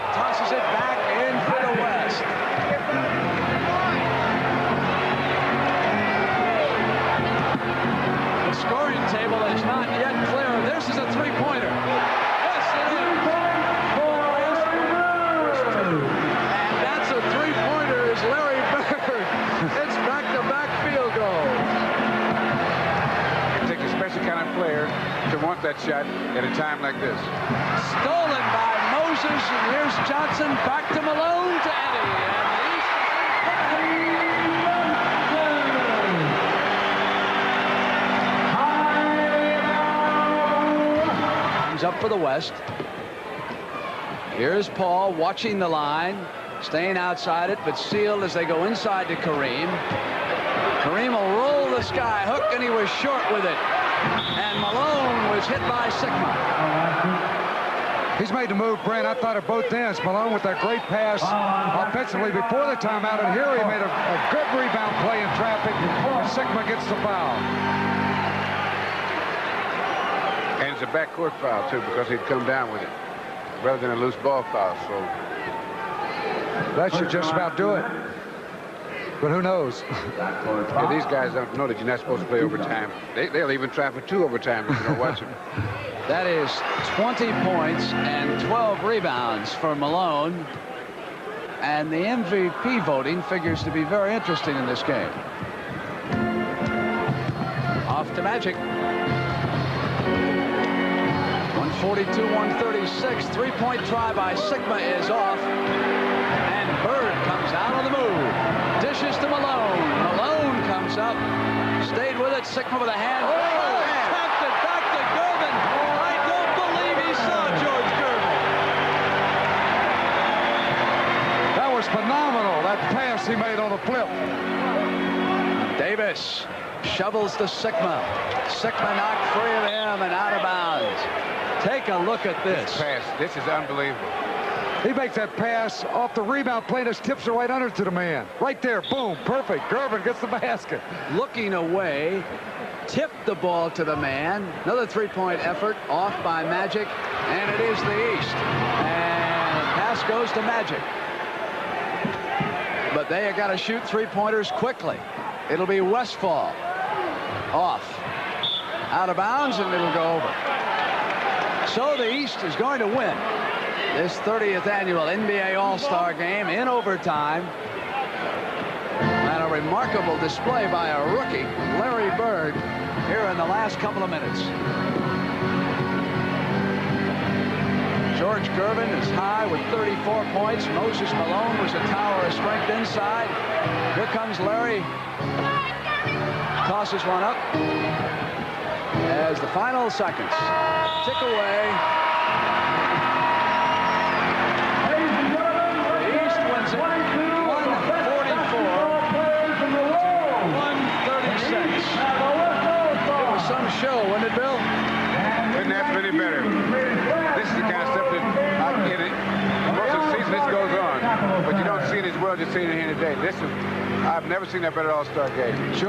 Tosses it back in for the West. The scoring table is not yet clear. This is a 3-pointer. Yes, it is. And that's a 3-pointer is Larry Bird. It's back-to-back field goals. It takes a special kind of player to want that shot at a time like this. Stolen by Moses, and here's Johnson back to Malone to Eddie. And comes up for the West. Here's Paul watching the line, staying outside it, but sealed as they go inside to Kareem. Kareem will roll the sky hook, and he was short with it. And Malone was hit by Sikma. He's made the move, Brent. I thought at both ends. Malone with that great pass offensively before the timeout, and here he made a good rebound play in traffic, and Sikma gets the foul. And it's a backcourt foul, too, because he'd come down with it, rather than a loose ball foul. So that should just about do it. But who knows? Yeah, these guys don't know that you're not supposed to play overtime. They'll even try for 2 overtime if you don't watch them. That is 20 points and 12 rebounds for Malone. And the MVP voting figures to be very interesting in this game. Off to Magic. 142-136. 3-point try by Sikma is off. And Bird comes out on the move. Dishes to Malone. Malone comes up. Stayed with it. Sikma with a hand. Tapped it back to Gervin. I don't believe he saw George Gervin. That was phenomenal, that pass he made on the flip. Davis shovels to Sikma. Sikma knocked free of him and out of bounds. Take a look at this. This is unbelievable. He makes that pass off the rebound plane, just tips it right under to the man. Right there, boom, perfect. Gervin gets the basket. Looking away, tipped the ball to the man. Another 3-point effort off by Magic, and it is the East. And pass goes to Magic. But they have got to shoot 3-pointers quickly. It'll be Westphal. Off. Out of bounds, and it'll go over. So the East is going to win this 30th annual NBA All-Star game in overtime. And a remarkable display by a rookie, Larry Bird, here in the last couple of minutes. George Gervin is high with 34 points. Moses Malone was a tower of strength inside. Here comes Larry. Tosses one up. As the final seconds tick away. The East wins it 144-136. It was some show, wasn't it, Bill? Couldn't have been any better. This is the kind of stuff that I get it. Most of the season this goes on, but you don't see it as well as you see it here today. I've never seen a better All-Star game.